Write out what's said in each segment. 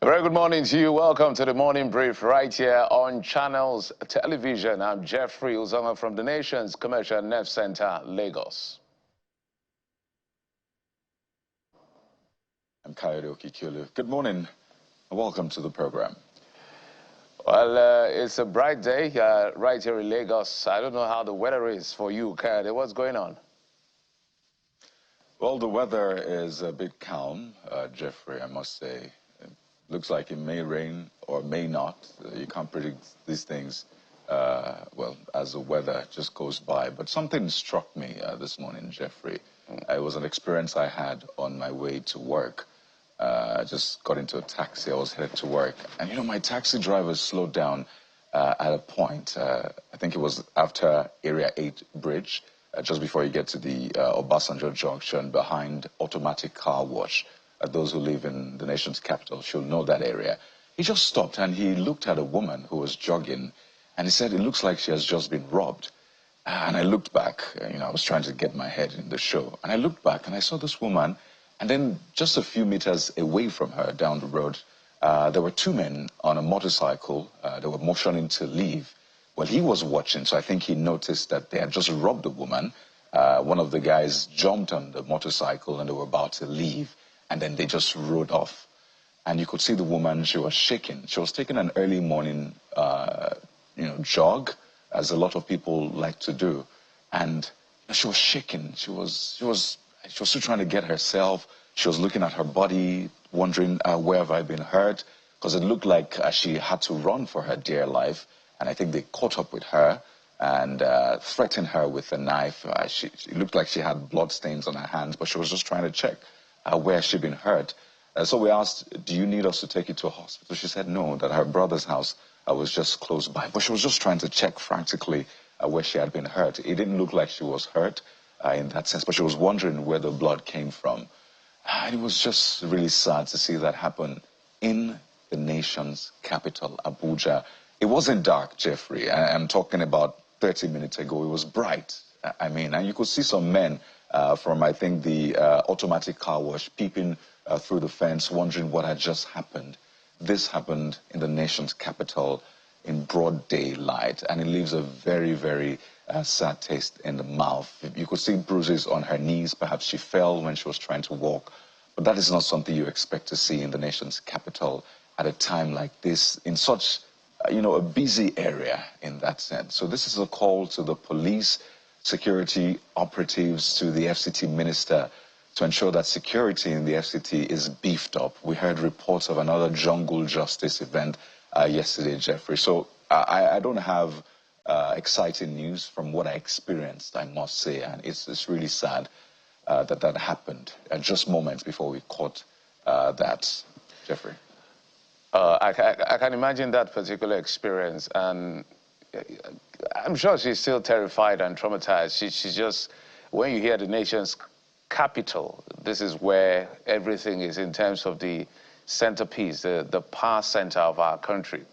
A very good morning to you. Welcome to the Morning Brief right here on Channels Television. I'm Jeffrey Uzama from the nation's Commercial Nerve Center, Lagos. I'm Kayode Okikiolu. Good morning and welcome to the program. Well, it's a bright day right here in Lagos. I don't know how the weather is for you, Kayode. What's going on? Well, the weather is a bit calm, Jeffrey, I must say. It looks like it may rain or may not. You can't predict these things, well, as the weather just goes by. But something struck me this morning, Jeffrey. It was an experience I had on my way to work. I just got into a taxi. I was headed to work. And, you know, my taxi driver slowed down at a point. I think it was after Area 8 Bridge, just before you get to the Obasanjo Junction behind Automatic Car Wash. Those who live in the nation's capital should know that area. He just stopped and he looked at a woman who was jogging. And he said, it looks like she has just been robbed. And I looked back. You know, I was trying to get my head in the show. And I looked back and I saw this woman. And then just a few meters away from her down the road, there were two men on a motorcycle. They were motioning to leave. Well, he was watching, so I think he noticed that they had just robbed a woman. One of the guys jumped on the motorcycle and they were about to leave. And then they just rode off. And you could see the woman, she was shaking. She was taking an early morning, jog, as a lot of people like to do. And she was shaking. She was still trying to get herself. She was looking at her body, wondering, where have I been hurt? Because it looked like she had to run for her dear life. And I think they caught up with her and threatened her with a knife. It looked like she had blood stains on her hands, but she was just trying to check where she'd been hurt. So we asked, do you need us to take you to a hospital? She said no, that her brother's house was just close by. But she was just trying to check frantically where she had been hurt. It didn't look like she was hurt in that sense, but she was wondering where the blood came from. And it was just really sad to see that happen in the nation's capital, Abuja. It wasn't dark, Jeffrey. I'm talking about 30 minutes ago. It was bright. I mean, and you could see some men from, I think, the automatic car wash peeping through the fence, wondering what had just happened. This happened in the nation's capital in broad daylight, and it leaves a very, very sad taste in the mouth. You could see bruises on her knees. Perhaps she fell when she was trying to walk. But that is not something you expect to see in the nation's capital at a time like this, in such, a busy area in that sense. So this is a call to the police, security operatives, to the FCT minister, to ensure that security in the FCT is beefed up. We heard reports of another jungle justice event yesterday, Jeffrey. So I don't have exciting news from what I experienced, I must say, and it's really sad that happened just moments before we caught that, Jeffrey. I can imagine that particular experience, and I'm sure she's still terrified and traumatized. She's just, when you hear the nation's capital, this is where everything is in terms of the centerpiece, the power center of our country.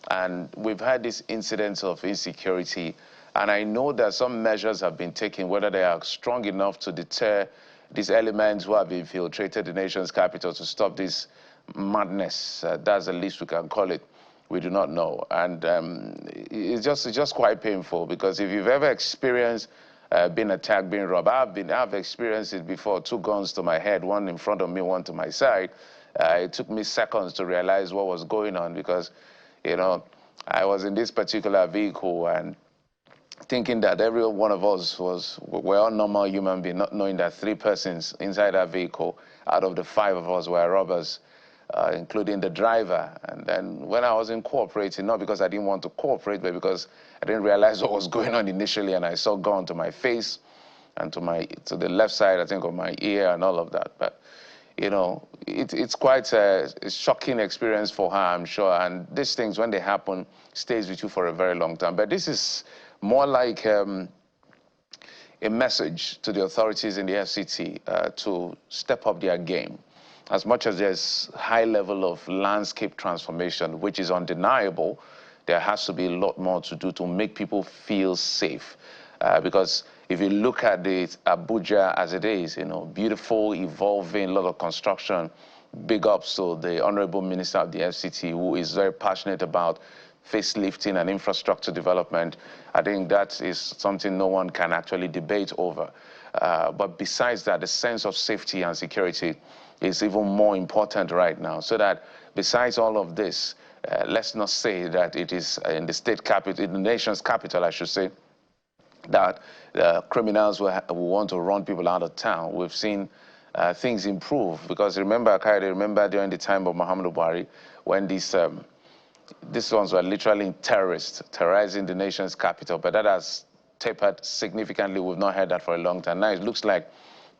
And we've had this incidence of insecurity, and I know that some measures have been taken, whether they are strong enough to deter these elements who have infiltrated the nation's capital to stop this madness. That's the least we can call it. We do not know. And it's just quite painful, because if you've ever experienced being attacked, being robbed, I've experienced it before. 2 guns to my head, one in front of me, one to my side. It took me seconds to realize what was going on, because, I was in this particular vehicle and thinking that every one of us were all normal human beings, not knowing that 3 persons inside that vehicle out of the 5 of us were robbers, including the driver. And then when I wasn't cooperating, not because I didn't want to cooperate, but because I didn't realize what was going on initially, and I saw gun to my face and to the left side, I think, of my ear and all of that. But, it's quite a shocking experience for her, I'm sure. And these things, when they happen, stays with you for a very long time. But this is more like a message to the authorities in the FCT to step up their game. As much as there's high level of landscape transformation, which is undeniable, there has to be a lot more to do to make people feel safe. because if you look at the Abuja as it is, you know, beautiful, evolving, a lot of construction, big ups to the Honorable Minister of the FCT, who is very passionate about facelifting and infrastructure development. I think that is something no one can actually debate over. But besides that, the sense of safety and security is even more important right now. So that besides all of this, let's not say that it is in the state capital, in the nation's capital, I should say, that criminals will want to run people out of town. We've seen things improve, because remember, Kaide, remember during the time of Muhammadu Buhari, when these ones were literally terrorists, terrorizing the nation's capital, but that has tapered significantly. We've not heard that for a long time. Now it looks like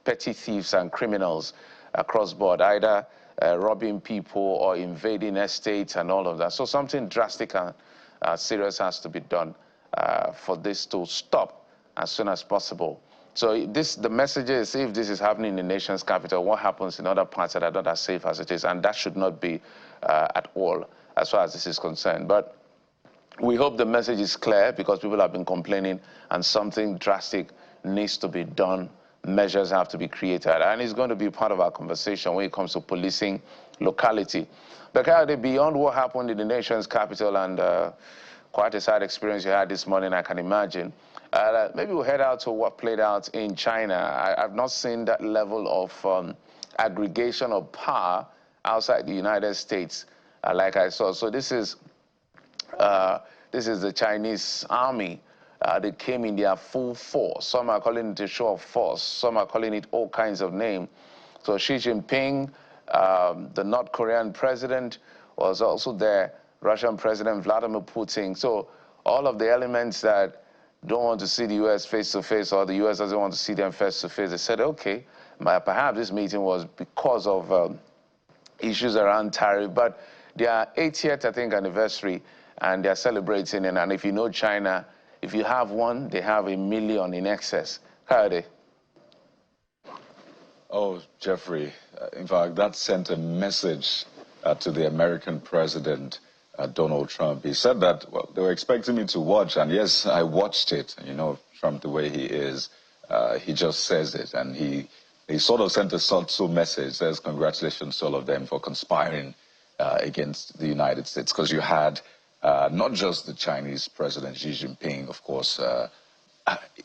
petty thieves and criminals across board, either robbing people or invading estates and all of that. So something drastic and serious has to be done for this to stop as soon as possible. So the message is, if this is happening in the nation's capital, what happens in other parts that are not as safe as it is? And that should not be at all, as far as this is concerned. But we hope the message is clear, because people have been complaining and something drastic needs to be done. Measures have to be created. And it's going to be part of our conversation when it comes to policing locality. But beyond what happened in the nation's capital, and quite a sad experience you had this morning, I can imagine, maybe we'll head out to what played out in China. I've not seen that level of aggregation of power outside the United States like I saw. So this is the Chinese army. They came in their full force. Some are calling it a show of force. Some are calling it all kinds of names. So Xi Jinping, the North Korean president, was also there. Russian President Vladimir Putin. So all of the elements that don't want to see the U.S. face-to-face, or the U.S. doesn't want to see them face-to-face, they said, okay, perhaps this meeting was because of issues around tariff. But their 80th, I think, anniversary, and they're celebrating it. And if you know China, if you have one, they have 1 million in excess. How are they? Oh, Jeffrey, in fact, that sent a message to the American president, Donald Trump. He said that, well, they were expecting me to watch, and yes, I watched it. You know, Trump, the way he is, he just says it, and he sort of sent a subtle message, says congratulations to all of them for conspiring against the United States, because you had not just the Chinese president, Xi Jinping, of course,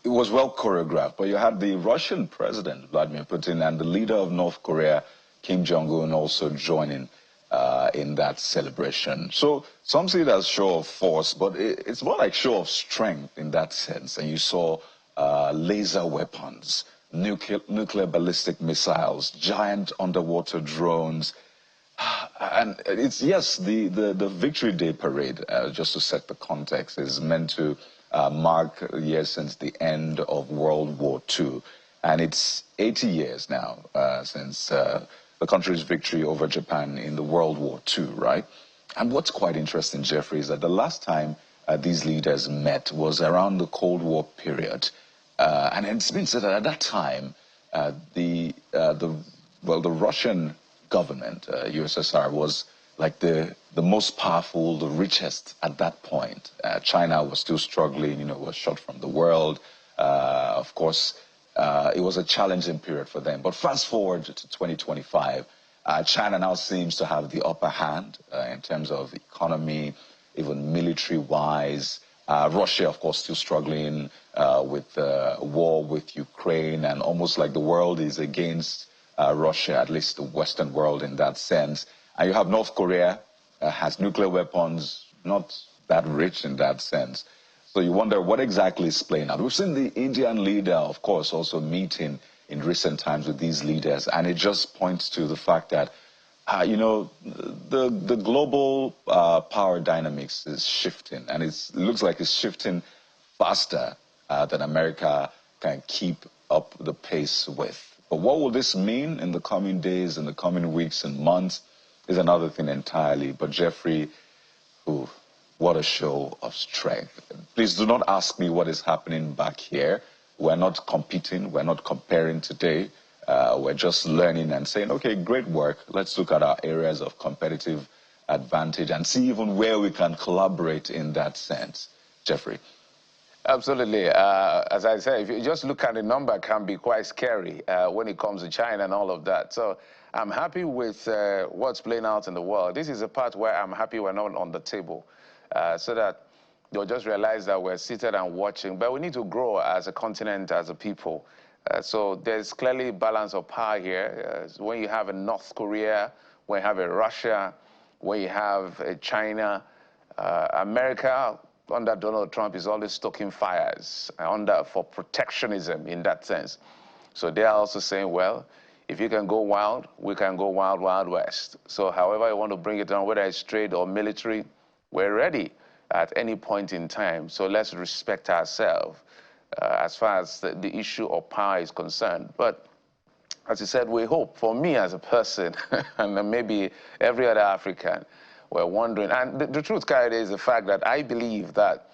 it was well choreographed, but you had the Russian president, Vladimir Putin, and the leader of North Korea, Kim Jong-un, also joining in that celebration. So some see it as show of force, but it's more like show of strength in that sense. And you saw laser weapons, nuclear ballistic missiles, giant underwater drones. And it's, yes, the Victory Day parade, just to set the context, is meant to mark a year since the end of World War II. And it's 80 years now since the country's victory over Japan in the World War II, right? And what's quite interesting, Jeffrey, is that the last time these leaders met was around the Cold War period. And it's been said that at that time, the Russian government, USSR, was like the most powerful, the richest at that point. China was still struggling, you know, was shut from the world. Of course, it was a challenging period for them. But fast forward to 2025, China now seems to have the upper hand in terms of economy, even military-wise. Russia, of course, still struggling with war with Ukraine, and almost like the world is against Russia, at least the Western world in that sense. And you have North Korea, has nuclear weapons, not that rich in that sense. So you wonder what exactly is playing out. We've seen the Indian leader, of course, also meeting in recent times with these leaders, and it just points to the fact that, you know, the global power dynamics is shifting, and it looks like it's shifting faster than America can keep up the pace with. But what will this mean in the coming days, in the coming weeks and months, is another thing entirely. But Jeffrey, what a show of strength. Please do not ask me what is happening back here. We're not competing. We're not comparing today. We're just learning and saying, okay, great work. Let's look at our areas of competitive advantage and see even where we can collaborate in that sense. Jeffrey. Absolutely. As I said, if you just look at the number, it can be quite scary when it comes to China and all of that. So I'm happy with what's playing out in the world. This is a part where I'm happy we're not on the table, so that they'll just realize that we're seated and watching. But we need to grow as a continent, as a people. So there's clearly balance of power here. When you have a North Korea, when you have a Russia, when you have a China, America under Donald Trump is always stoking fires for protectionism in that sense. So they are also saying, well, if you can go wild, we can go wild, wild west. So however you want to bring it down, whether it's trade or military, we're ready at any point in time. So let's respect ourselves as far as the issue of power is concerned. But as you said, we hope, for me as a person, and maybe every other African, we're wondering. And the truth, Kayode, is the fact that I believe that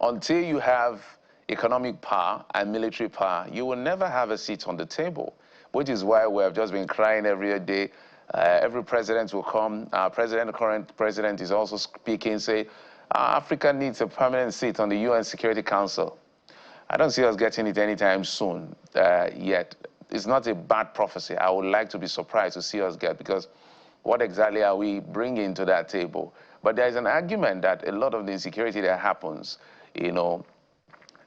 until you have economic power and military power, you will never have a seat on the table, which is why we have just been crying every day. Every president will come. Our current president is also speaking, say, Africa needs a permanent seat on the UN Security Council. I don't see us getting it anytime soon yet. It's not a bad prophecy. I would like to be surprised to see us get, because what exactly are we bringing to that table? But there's an argument that a lot of the insecurity that happens,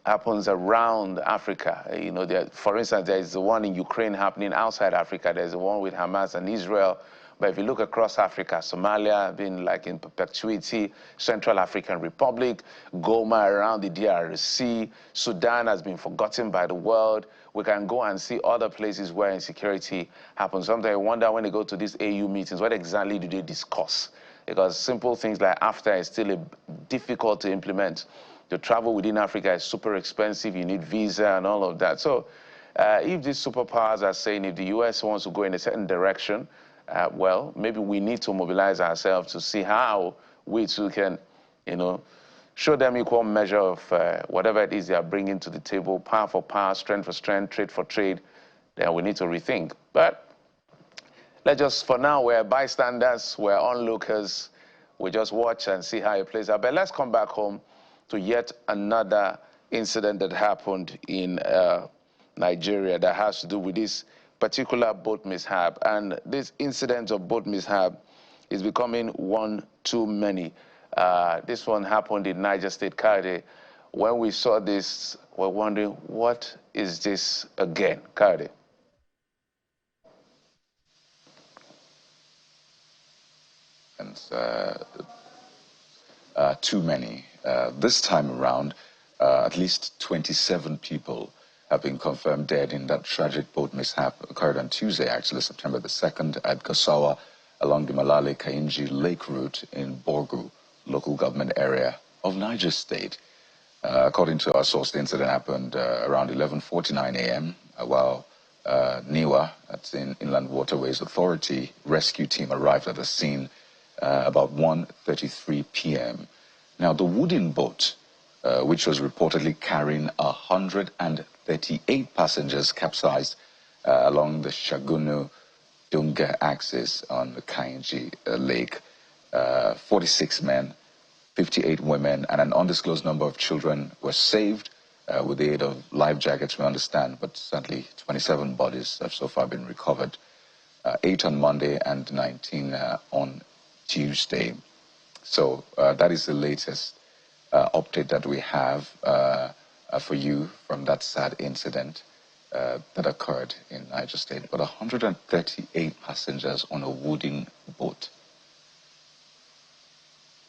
happens around Africa. For instance, there's the one in Ukraine happening outside Africa. There's the one with Hamas and Israel. But if you look across Africa, Somalia being like in perpetuity, Central African Republic, Goma around the DRC, Sudan has been forgotten by the world. We can go and see other places where insecurity happens. Sometimes I wonder when they go to these AU meetings, what exactly do they discuss? Because simple things like AFTA is still difficult to implement. To travel within Africa is super expensive. You need visa and all of that. So if these superpowers are saying if the US wants to go in a certain direction, well, maybe we need to mobilize ourselves to see how we too can, show them equal measure of whatever it is they are bringing to the table, power for power, strength for strength, trade for trade. Then we need to rethink. But let's just, for now, we're bystanders, we're onlookers. We just watch and see how it plays out. But let's come back home to yet another incident that happened in Nigeria that has to do with this particular boat mishap. And this incident of boat mishap is becoming one too many. This one happened in Niger State, Kayode. When we saw this, we're wondering, what is this again, Kayode? And too many. This time around, at least 27 people have been confirmed dead in that tragic boat mishap. Occurred on Tuesday, actually, September the 2nd, at Gasawa along the Malale-Kainji Lake route in Borgu, local government area of Niger State. According to our source, the incident happened around 11:49 a.m. While NIWA, that's in Inland Waterways Authority, rescue team arrived at the scene about 1:33 p.m. Now, the wooden boat, which was reportedly carrying 138 passengers, capsized along the Shagunu-Dunga axis on the Kainji Lake. 46 men, 58 women, and an undisclosed number of children were saved with the aid of life jackets, we understand, but sadly 27 bodies have so far been recovered, 8 on Monday and 19 on Tuesday. So that is the latest update that we have for you from that sad incident that occurred in Niger State. But 138 passengers on a wooden boat.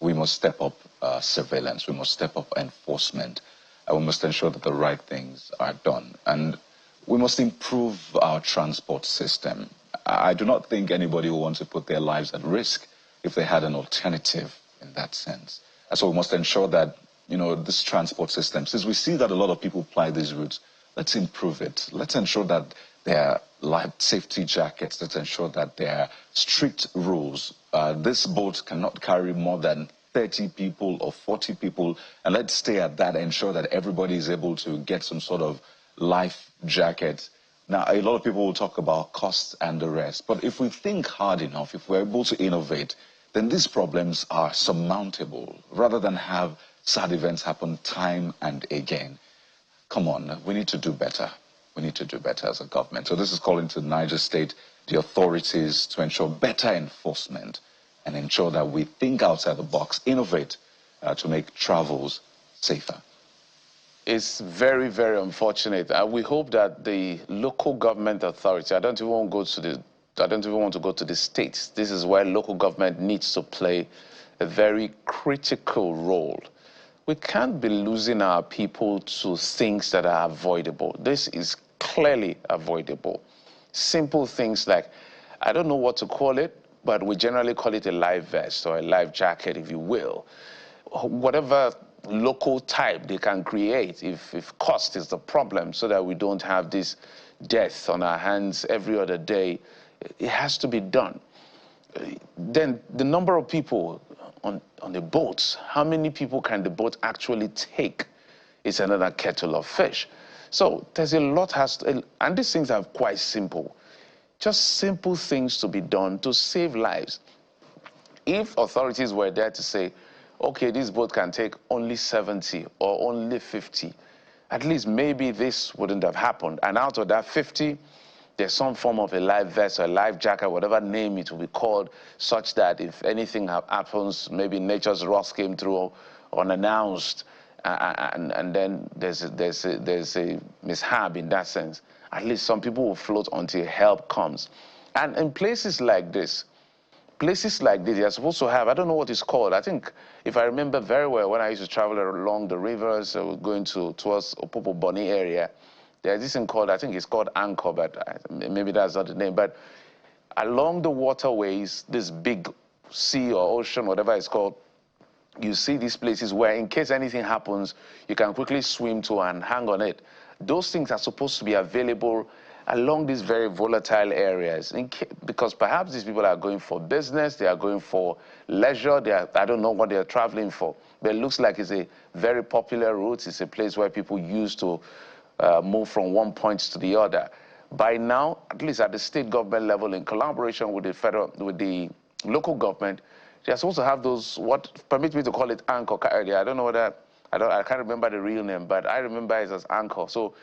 We must step up surveillance, we must step up enforcement, and we must ensure that the right things are done. And we must improve our transport system. I do not think anybody will want to put their lives at risk if they had an alternative in that sense. And so we must ensure that, this transport system, since we see that a lot of people ply these routes, let's improve it. Let's ensure that there are life safety jackets. Let's ensure that there are strict rules. This boat cannot carry more than 30 people or 40 people, and let's stay at that and ensure that everybody is able to get some sort of life jacket. Now, a lot of people will talk about costs and the rest, but if we think hard enough, if we're able to innovate, then these problems are surmountable. Rather than have sad events happen time and again. Come on, we need to do better. We need to do better as a government. So this is calling to Niger State, the authorities, to ensure better enforcement and ensure that we think outside the box, innovate to make travels safer. It's very, very unfortunate. We hope that the local government authority, I don't even want to go to the states. This is where local government needs to play a very critical role. We can't be losing our people to things that are avoidable. This is clearly avoidable. Simple things like, I don't know what to call it, but we generally call it a life vest or a life jacket, if you will. Whatever local type they can create, if cost is the problem, so that we don't have this death on our hands every other day, it has to be done. Then the number of people on the boats, how many people can the boat actually take, is another kettle of fish. So there's a lot and these things are quite simple. Just simple things to be done to save lives. If authorities were there to say, okay, this boat can take only 70 or only 50, at least maybe this wouldn't have happened. And out of that 50, there's some form of a life vest or a life jacket, whatever name it will be called, such that if anything happens, maybe nature's wrath came through unannounced, and then there's a mishap in that sense. At least some people will float until help comes. And in places like this, you're supposed to have, I don't know what it's called. I think, if I remember very well, when I used to travel along the rivers, going towards Opopo Bonny area, there's this thing called, I think it's called anchor, but maybe that's not the name. But along the waterways, this big sea or ocean, whatever it's called, you see these places where in case anything happens, you can quickly swim to and hang on it. Those things are supposed to be available along these very volatile areas, because perhaps these people are going for business, they are going for leisure, I don't know what they're traveling for. But it looks like it's a very popular route. It's a place where people used to move from one point to the other. By now, at least at the state government level, in collaboration with the local government, they're supposed to have those, permit me to call it anchor. I don't know whether, I can't remember the real name, but I remember it as anchor. So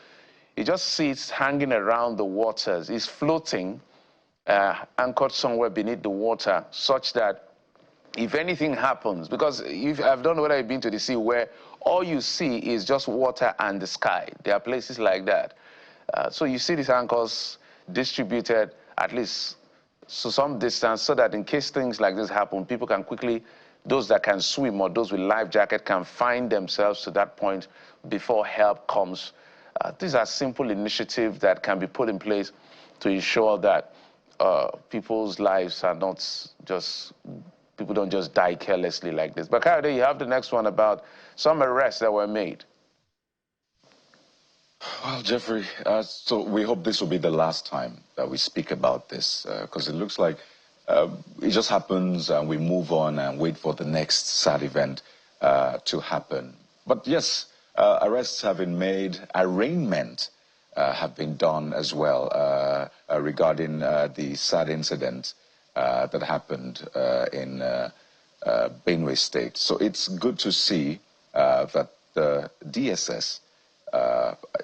it just sits hanging around the waters. It's floating, anchored somewhere beneath the water, such that if anything happens, because I've don't know whether you've been to the sea where all you see is just water and the sky. There are places like that. So you see these anchors distributed at least to some distance, so that in case things like this happen, people can quickly, those that can swim or those with life jacket can find themselves to that point before help comes. These are simple initiatives that can be put in place to ensure that people's lives are not just, people don't just die carelessly like this. But Kayode, you have the next one about some arrests that were made. Well, Jeffrey, so we hope this will be the last time that we speak about this, because it looks like it just happens and we move on and wait for the next sad event to happen. But yes, arrests have been made, arraignment have been done as well regarding the sad incident that happened in Benue State. So it's good to see that the DSS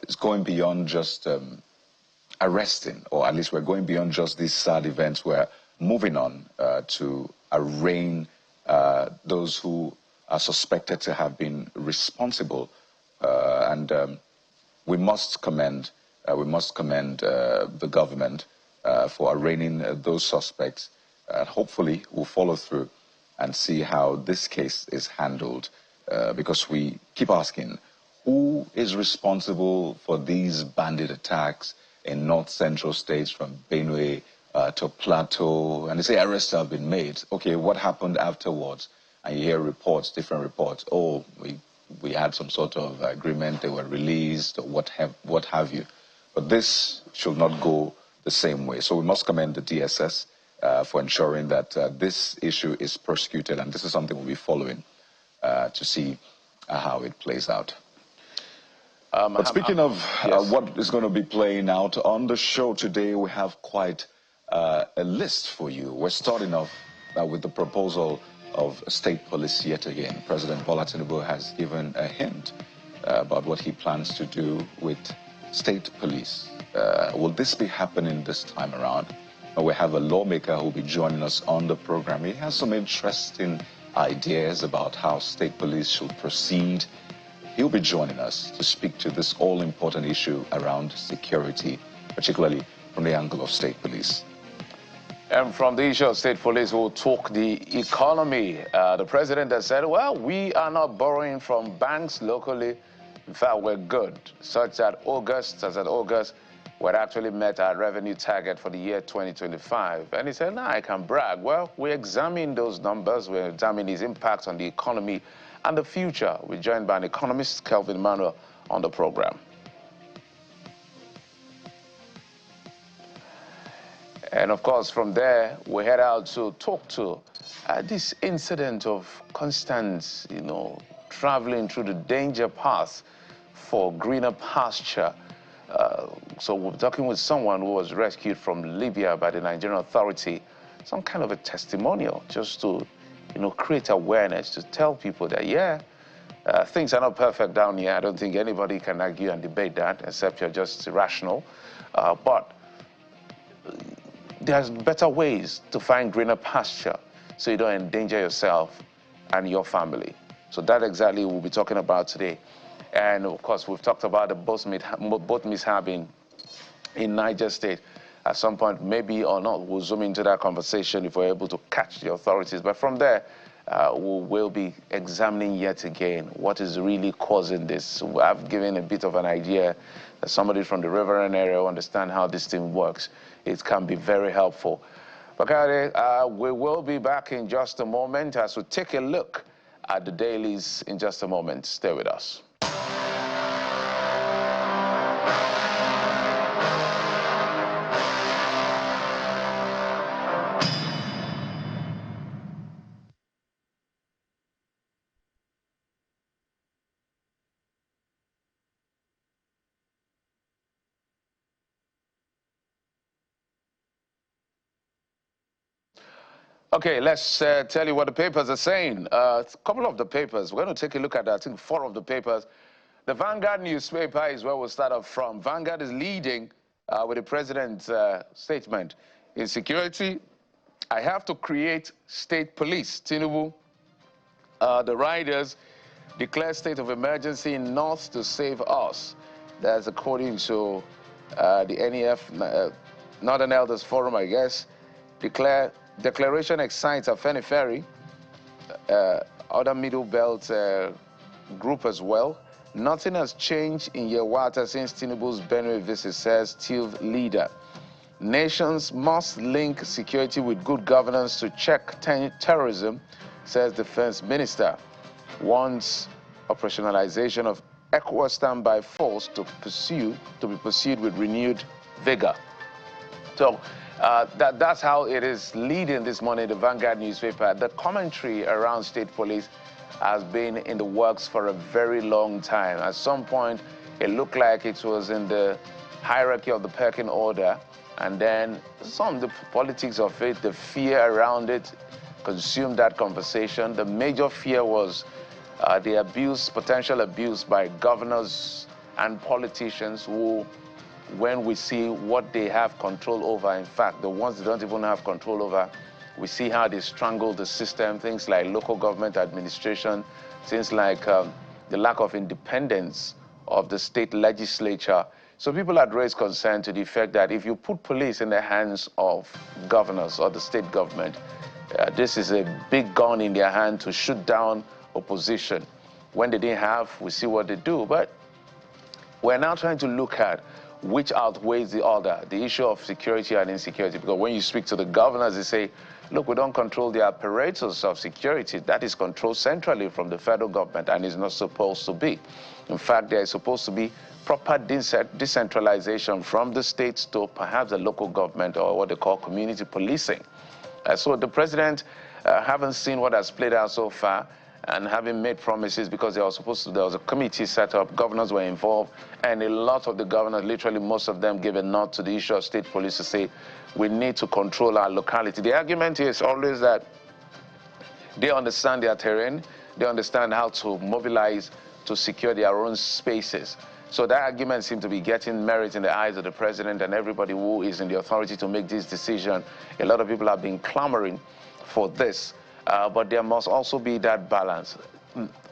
is going beyond just arresting, or at least we're going beyond just these sad events. We're moving on to arraign those who are suspected to have been responsible, and we must commend the government for arraigning those suspects. Hopefully, we'll follow through and see how this case is handled, because we keep asking, who is responsible for these bandit attacks in north-central states from Benue to Plateau? And they say arrests have been made. Okay, what happened afterwards? And you hear reports, different reports. Oh, we had some sort of agreement, they were released, or what have you. But this should not go the same way. So we must commend the DSS for ensuring that this issue is prosecuted, and this is something we'll be following to see how it plays out. But speaking of yes, what is going to be playing out on the show today, we have quite a list for you. We're starting off with the proposal of state police yet again. President Bola Tinubu has given a hint about what he plans to do with state police. Will this be happening this time around? We have a lawmaker who will be joining us on the program. He has some interesting ideas about how state police should proceed. He'll be joining us to speak to this all-important issue around security, particularly from the angle of state police. And from the issue of state police, we'll talk the economy. The president has said, well, we are not borrowing from banks locally. In fact, we're good, such that August, we actually met our revenue target for the year 2025. And he said, nah, I can brag. Well, we examine those numbers. We examine his impact on the economy and the future. We're joined by an economist, Kelvin Manuel, on the program. And of course, from there, we head out to talk to this incident of constant, traveling through the danger path for greener pasture. So we're talking with someone who was rescued from Libya by the Nigerian authority, some kind of a testimonial, just to, create awareness, to tell people that, yeah, things are not perfect down here. I don't think anybody can argue and debate that, except you're just irrational. But there's better ways to find greener pasture so you don't endanger yourself and your family. So that exactly we'll be talking about today. And of course, we've talked about the boat mishap in Niger State. At some point, maybe or not, we'll zoom into that conversation if we're able to catch the authorities. But from there, we'll be examining yet again what is really causing this. I've given a bit of an idea that somebody from the Riverine area will understand how this thing works. It can be very helpful. Bakare, we will be back in just a moment as we take a look at the dailies in just a moment. Stay with us. Okay, let's tell you what the papers are saying. A couple of the papers. We're going to take a look at, I think, 4 of the papers. The Vanguard newspaper is where we'll start off from. Vanguard is leading with the president's statement. Insecurity, I have to create state police. Tinubu, the riders declare state of emergency in North to save us. That's according to the NEF, Northern Elders Forum, I guess. Declaration excites Afenifere, other Middle Belt group as well. Nothing has changed in Yewata since Tinubu's Benue visit, says TILV leader. Nations must link security with good governance to check terrorism, says Defense Minister. Wants operationalization of ECOWAS standby force to be pursued with renewed vigor. So that's how it is leading this morning, the Vanguard newspaper. The commentary around state police has been in the works for a very long time. At some point, it looked like it was in the hierarchy of the pecking order, and then some of the politics of it, the fear around it, consumed that conversation. The major fear was the abuse, potential abuse by governors and politicians who, when we see what they have control over, in fact, the ones they don't even have control over, we see how they strangle the system, things like local government administration, things like the lack of independence of the state legislature. So people had raised concern to the effect that if you put police in the hands of governors or the state government, this is a big gun in their hand to shoot down opposition. When they didn't have, we see what they do. But we're now trying to look at which outweighs the other, the issue of security and insecurity. Because when you speak to the governors, they say, look, we don't control the apparatus of security. That is controlled centrally from the federal government and is not supposed to be. In fact, there is supposed to be proper decentralization from the states to perhaps the local government, or what they call community policing. So the president haven't seen what has played out so far, and having made promises, because there was a committee set up, governors were involved, and a lot of the governors, literally most of them, gave a nod to the issue of state police to say, we need to control our locality. The argument is always that They understand their terrain. They understand how to mobilize to secure their own spaces. So that argument seems to be getting merit in the eyes of the president and everybody who is in the authority to make this decision. A lot of people have been clamoring for this, but there must also be that balance.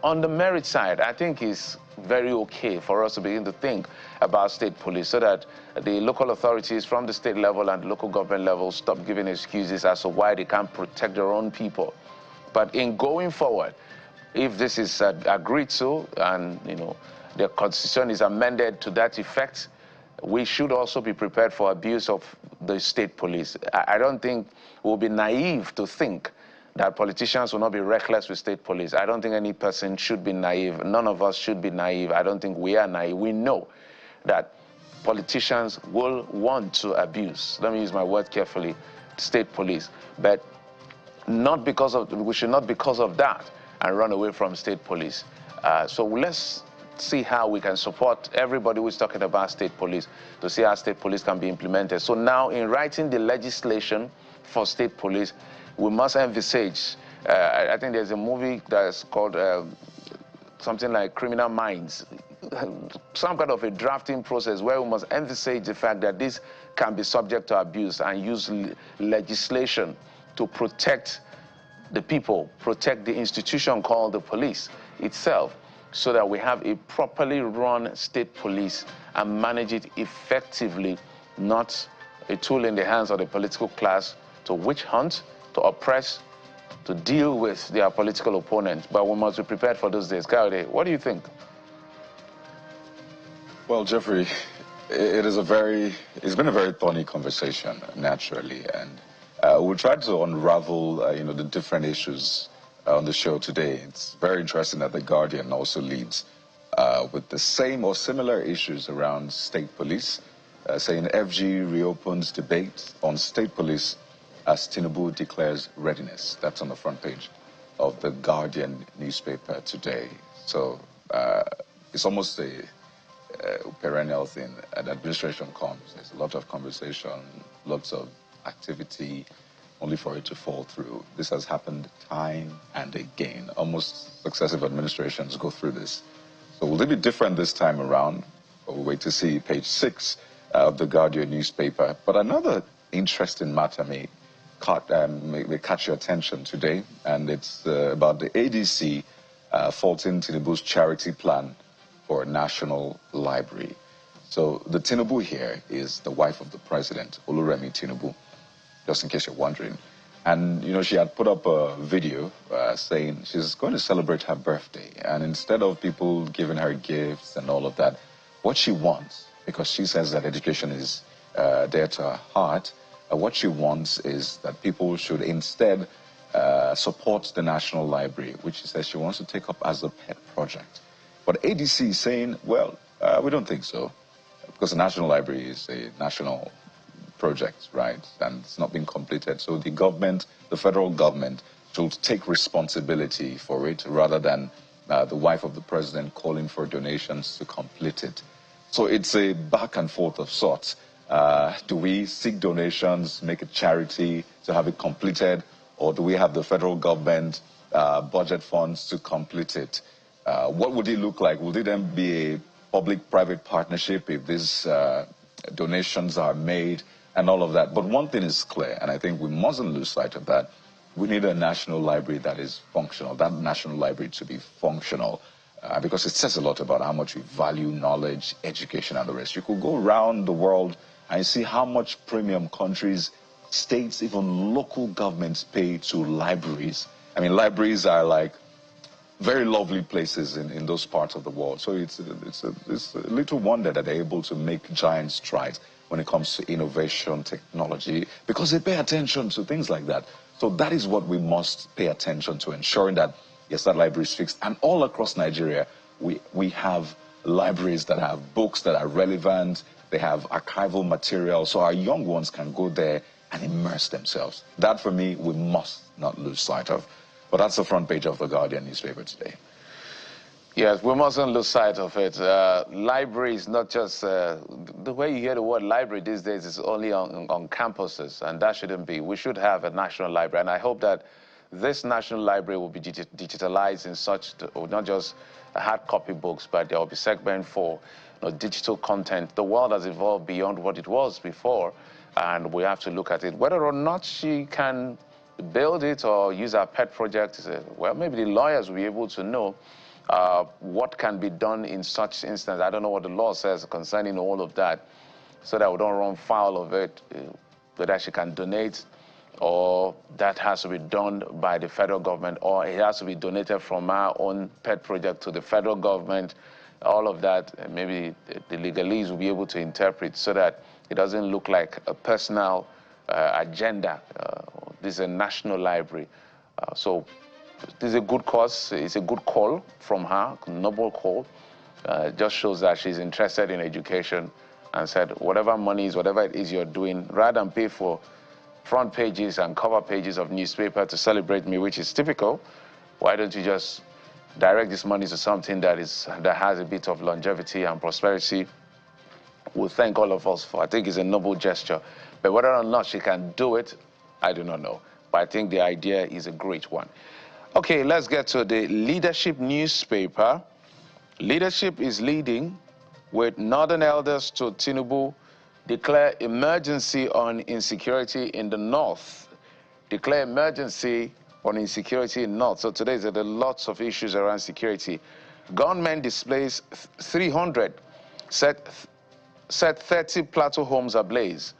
On the merit side, I think it's very okay for us to begin to think about state police so that the local authorities from the state level and the local government level stop giving excuses as to why they can't protect their own people. But in going forward, if this is agreed to and, the constitution is amended to that effect, we should also be prepared for abuse of the state police. I don't think we'll be naive to think that politicians will not be reckless with state police. I don't think any person should be naive. None of us should be naive. I don't think we are naive. We know that politicians will want to abuse, let me use my word carefully, state police. But not because of, we should not because of that and run away from state police. So let's see how we can support everybody who is talking about state police to see how state police can be implemented. So now in writing the legislation for state police, we must envisage, I think there's a movie that's called something like Criminal Minds, some kind of a drafting process where we must envisage the fact that this can be subject to abuse and use legislation to protect the people, protect the institution called the police itself, so that we have a properly run state police and manage it effectively, not a tool in the hands of the political class to witch hunt, to oppress, to deal with their political opponents. But we must be prepared for those days. Kayode, what do you think? Well, Jeffrey, it's been a very thorny conversation, naturally, and we'll try to unravel, the different issues on the show today. It's very interesting that The Guardian also leads with the same or similar issues around state police, saying FG reopens debate on state police as Tinubu declares readiness. That's on the front page of The Guardian newspaper today. So it's almost a perennial thing. An administration comes, there's a lot of conversation, lots of activity, only for it to fall through. This has happened time and again. Almost successive administrations go through this. So will it be different this time around? We'll wait to see page 6 of The Guardian newspaper. But another interesting matter may catch your attention today, and it's about the ADC faulting Tinubu's charity plan for a national library. So the Tinubu here is the wife of the president, Oluremi Tinubu, just in case you're wondering. And, she had put up a video saying she's going to celebrate her birthday. And instead of people giving her gifts and all of that, what she wants, because she says that education is dear to her heart, what she wants is that people should instead support the National Library, which she says she wants to take up as a pet project. But ADC is saying, well, we don't think so, because the National Library is a national project, right? And it's not been completed. So the government, the federal government, should take responsibility for it rather than the wife of the president calling for donations to complete it. So it's a back and forth of sorts. Do we seek donations, make a charity to have it completed, or do we have the federal government budget funds to complete it? What would it look like? Would it then be a public-private partnership if these donations are made and all of that? But one thing is clear, and I think we mustn't lose sight of that. We need a national library that is functional, that national library to be functional, because it says a lot about how much we value knowledge, education, and the rest. You could go around the world and see how much premium countries, states, even local governments pay to libraries. I mean, libraries are like very lovely places in those parts of the world. So it's a little wonder that they're able to make giant strides when it comes to innovation, technology, because they pay attention to things like that. So that is what we must pay attention to, ensuring that, yes, that library is fixed. And all across Nigeria, we have libraries that have books that are relevant, they have archival material, so our young ones can go there and immerse themselves. That, for me, we must not lose sight of. But that's the front page of The Guardian newspaper today. Yes, we mustn't lose sight of it. Libraries, not just the way you hear the word library these days is only on campuses, and that shouldn't be. We should have a national library, and I hope that this National Library will be digitalized in such, not just hard copy books, but there will be segment for digital content. The world has evolved beyond what it was before, and we have to look at it. Whether or not she can build it or use our pet project, well, maybe the lawyers will be able to know what can be done in such instance. I don't know what the law says concerning all of that, so that we don't run foul of it, whether she can donate, or that has to be done by the federal government, or it has to be donated from our own pet project to the federal government. All of that, maybe the legalese will be able to interpret so that it doesn't look like a personal agenda. This is a national library. So this is a good cause. It's a good call from her, noble call. Just shows that she's interested in education and said, whatever money is, whatever it is you're doing, rather than pay for front pages and cover pages of newspaper to celebrate me, which is typical, why don't you just direct this money to something that has a bit of longevity and prosperity? We'll thank all of us for. I think it's a noble gesture. But whether or not she can do it, I do not know. But I think the idea is a great one. Okay, let's get to the Leadership newspaper. Leadership is leading with Northern Elders to Tinubu declare emergency on insecurity in the north. Declare emergency on insecurity in the north. So today there are lots of issues around security. Gunmen displays 300, set 30 Plateau homes ablaze.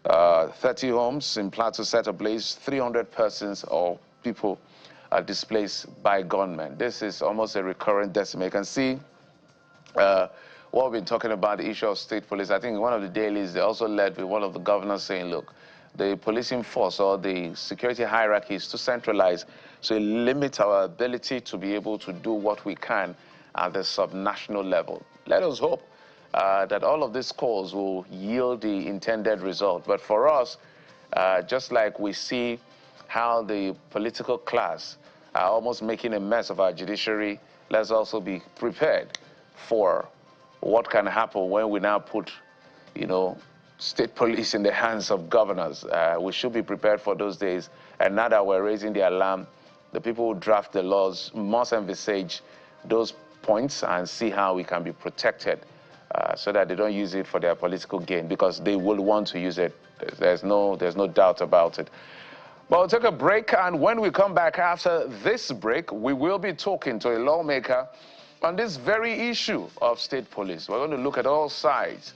30 homes in Plateau set ablaze, 300 persons or people are displaced by gunmen. This is almost a recurrent decimal. You can see what we've been talking about, the issue of state police. I think one of the dailies, they also led with one of the governors saying, look, the policing force or the security hierarchy is too centralized, so it limits our ability to be able to do what we can at the subnational level. Let us hope that all of these calls will yield the intended result. But for us, just like we see how the political class are almost making a mess of our judiciary, let's also be prepared for what can happen when we now put, state police in the hands of governors. We should be prepared for those days. And now that we're raising the alarm, the people who draft the laws must envisage those points and see how we can be protected so that they don't use it for their political gain, because they will want to use it. There's no doubt about it. But we'll take a break, and when we come back after this break, we will be talking to a lawmaker on this very issue of state police. We're going to look at all sides,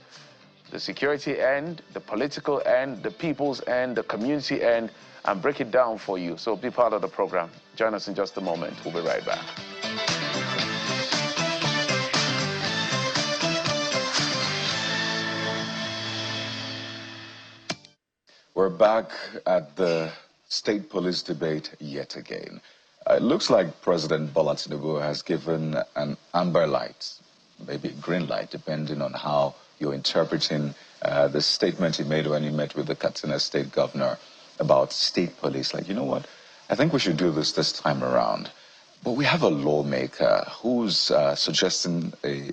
the security end, the political end, the people's end, the community end, and break it down for you. So be part of the program. Join us in just a moment. We'll be right back. We're back at the state police debate yet again. It looks like President Bola Tinubu has given an amber light, maybe a green light, depending on how you're interpreting the statement he made when he met with the Katsina state governor about state police. Like, you know what, I think we should do this time around. But we have a lawmaker who's suggesting a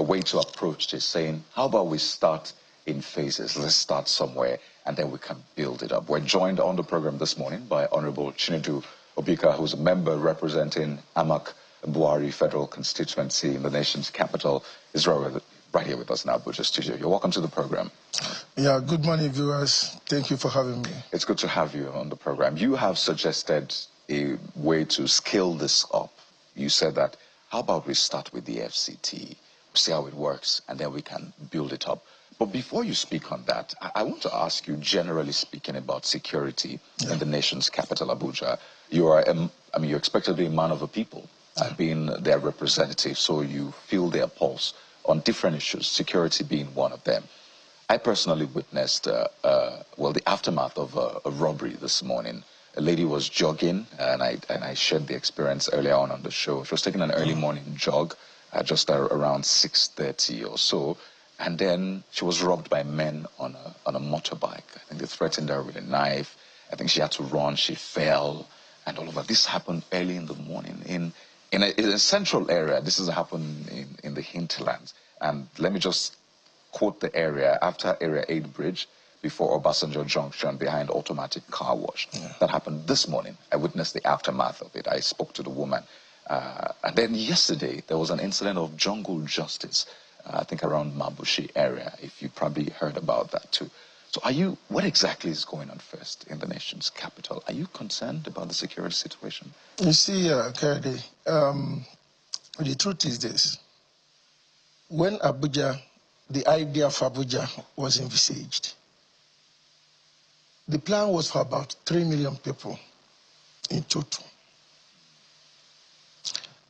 way to approach this, saying, how about we start in phases? Let's start somewhere, and then we can build it up. We're joined on the program this morning by Honorable Chinedu Obika, who's a member representing Amak Buhari Federal Constituency in the nation's capital, is right here with us in Abuja studio. You're welcome to the program. Yeah, good morning, viewers. Thank you for having me. It's good to have you on the program. You have suggested a way to scale this up. You said that, how about we start with the FCT, see how it works, and then we can build it up. But before you speak on that, I want to ask you, generally speaking, about security in the nation's capital, Abuja. You're expected to be a man of the people, being their representative, so you feel their pulse on different issues, security being one of them. I personally witnessed, the aftermath of a robbery this morning. A lady was jogging, and I shared the experience earlier on the show. She was taking an early morning jog, just around 6:30 or so. And then she was robbed by men on a motorbike. I think they threatened her with a knife. I think she had to run. She fell. And all of that. This happened early in the morning in a central area. This has happened in the hinterlands. And let me just quote the area. After Area 8 Bridge, before Obasanjo Junction behind automatic car wash. Yeah. That happened this morning. I witnessed the aftermath of it. I spoke to the woman. And then yesterday, there was an incident of jungle justice, I think around Mabushi area, if you probably heard about that too. So what exactly is going on first in the nation's capital? Are you concerned about the security situation? You see, Kennedy, the truth is this. When the idea of Abuja was envisaged, the plan was for about 3 million people in total.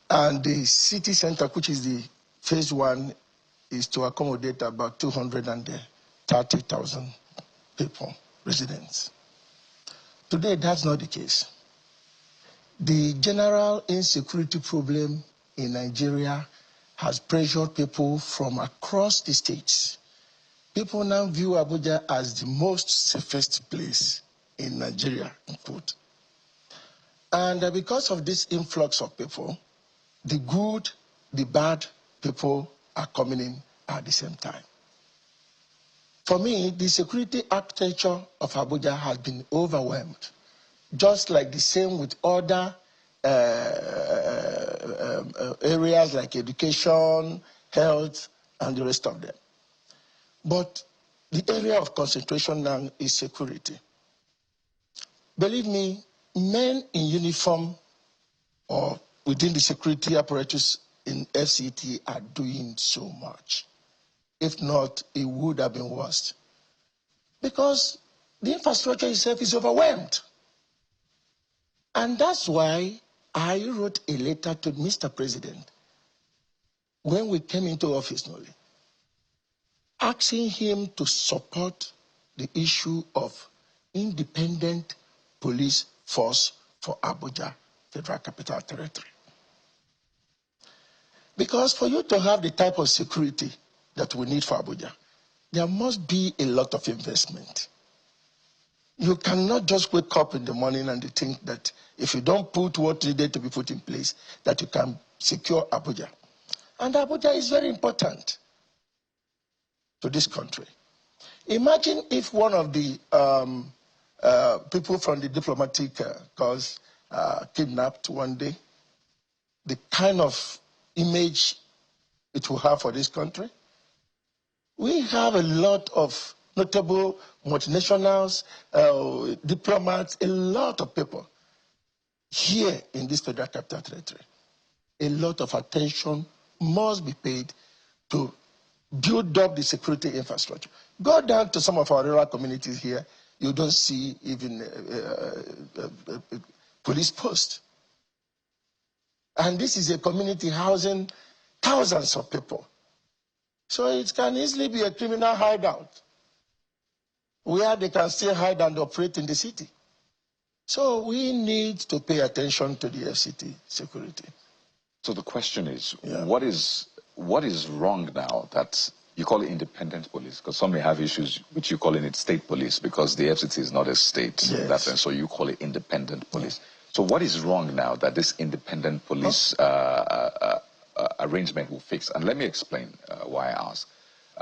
And the city center, which is the phase 1, is to accommodate about 230,000 people, residents. Today, that's not the case. The general insecurity problem in Nigeria has pressured people from across the states. People now view Abuja as the most safest place in Nigeria, quote. And because of this influx of people, the good, the bad people are coming in at the same time. For me, the security architecture of Abuja has been overwhelmed, just like the same with other areas like education, health, and the rest of them. But the area of concentration now is security. Believe me, men in uniform or within the security apparatus in FCT are doing so much. If not, it would have been worse. Because the infrastructure itself is overwhelmed. And that's why I wrote a letter to Mr. President when we came into office, asking him to support the issue of independent police force for Abuja, Federal Capital Territory. Because for you to have the type of security that we need for Abuja, there must be a lot of investment. You cannot just wake up in the morning and think that if you don't put what needed to be put in place, that you can secure Abuja. And Abuja is very important to this country. Imagine if one of the people from the diplomatic corps kidnapped one day, the kind of image it will have for this country. We have a lot of notable multinationals, diplomats, a lot of people here in this Federal Capital Territory. A lot of attention must be paid to build up the security infrastructure. Go down to some of our rural communities here, you don't see even police posts. And this is a community housing thousands of people. So it can easily be a criminal hideout where they can still hide and operate in the city. So we need to pay attention to the FCT security. So the question is, what is wrong now that you call it independent police? Because some may have issues which you calling it state police because the FCT is not a state in that sense, so you call it independent police. So what is wrong now that this independent police arrangement will fix? And let me explain why I ask.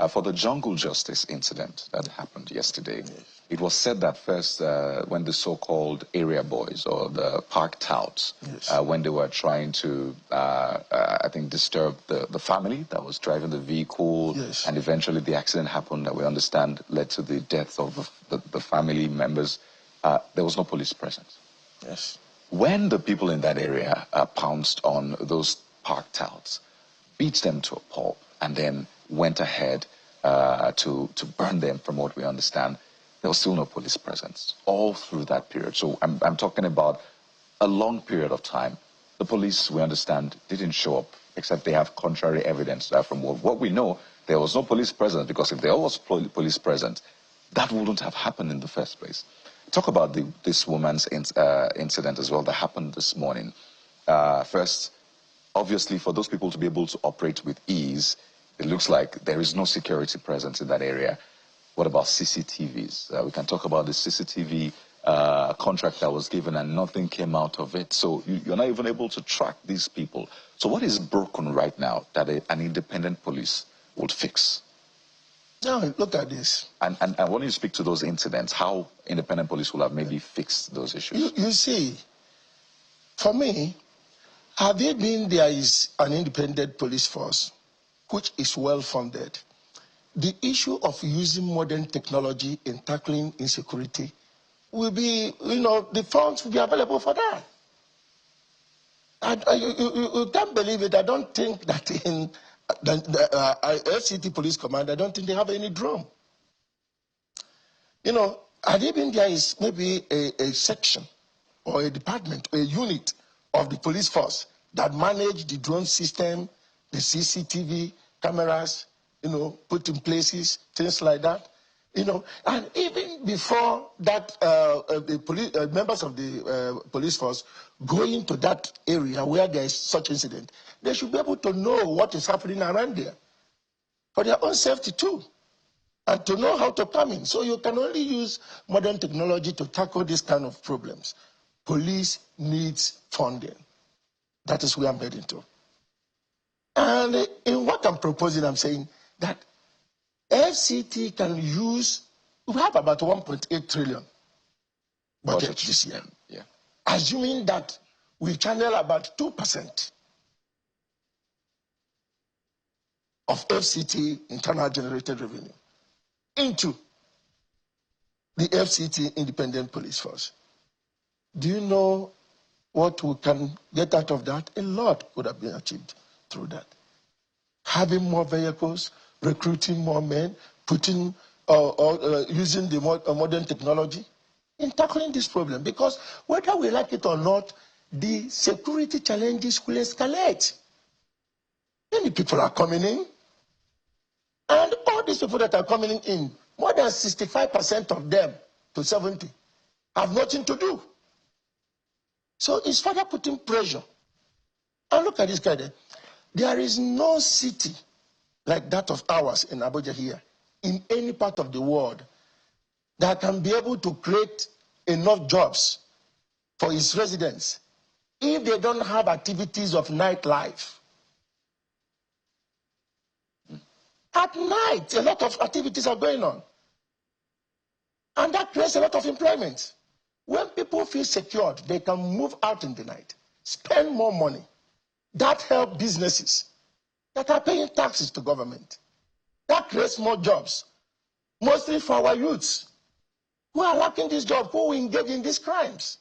For the jungle justice incident that happened yesterday, it was said that first when the so-called area boys or the park touts, when they were trying to, I think, disturb the family that was driving the vehicle, and eventually the accident happened that we understand led to the death of the family members, there was no police presence. When the people in that area pounced on those park touts, beat them to a pulp, and then went ahead to burn them, from what we understand, there was still no police presence all through that period. So I'm talking about a long period of time. The police, we understand, didn't show up, except they have contrary evidence. From what we know, there was no police presence, because if there was police presence, that wouldn't have happened in the first place. Talk about this woman's incident as well that happened this morning. First, obviously, for those people to be able to operate with ease, it looks like there is no security presence in that area. What about CCTVs? We can talk about the CCTV contract that was given and nothing came out of it. So you're not even able to track these people. So what is broken right now that an independent police would fix? Now, look at this. And when you speak to those incidents, how independent police will have maybe fixed those issues? You see, for me, had there been there is an independent police force which is well funded, the issue of using modern technology in tackling insecurity will be, the funds will be available for that. You can't believe it. I don't think that in the FCT Police Command, I don't think they have any drone. Had there been there is maybe a section or a department, a unit of the police force that manage the drone system, the CCTV cameras, put in places, things like that. And even before that, the members of the police force go into that area where there is such incident, they should be able to know what is happening around there for their own safety too, and to know how to come in. So you can only use modern technology to tackle these kind of problems. Police needs funding. That is where I'm heading to. And in what I'm proposing, I'm saying that FCT can use, we have about 1.8 trillion budget this year. Yeah. Assuming that we channel about 2% of FCT internal generated revenue into the FCT independent police force. Do you know what we can get out of that? A lot could have been achieved through that. Having more vehicles, recruiting more men, putting using the modern technology in tackling this problem. Because whether we like it or not, the security challenges will escalate. Many people are coming in, and all these people that are coming in, more than 65% of them to 70 have nothing to do. So it's further putting pressure. And look at this guy there. There is no city like that of ours in Abuja here, in any part of the world, that can be able to create enough jobs for its residents if they don't have activities of nightlife. At night, a lot of activities are going on. And that creates a lot of employment. When people feel secured, they can move out in the night, spend more money. That helps businesses that are paying taxes to government. That creates more jobs, mostly for our youths who are lacking this job, who engage in these crimes.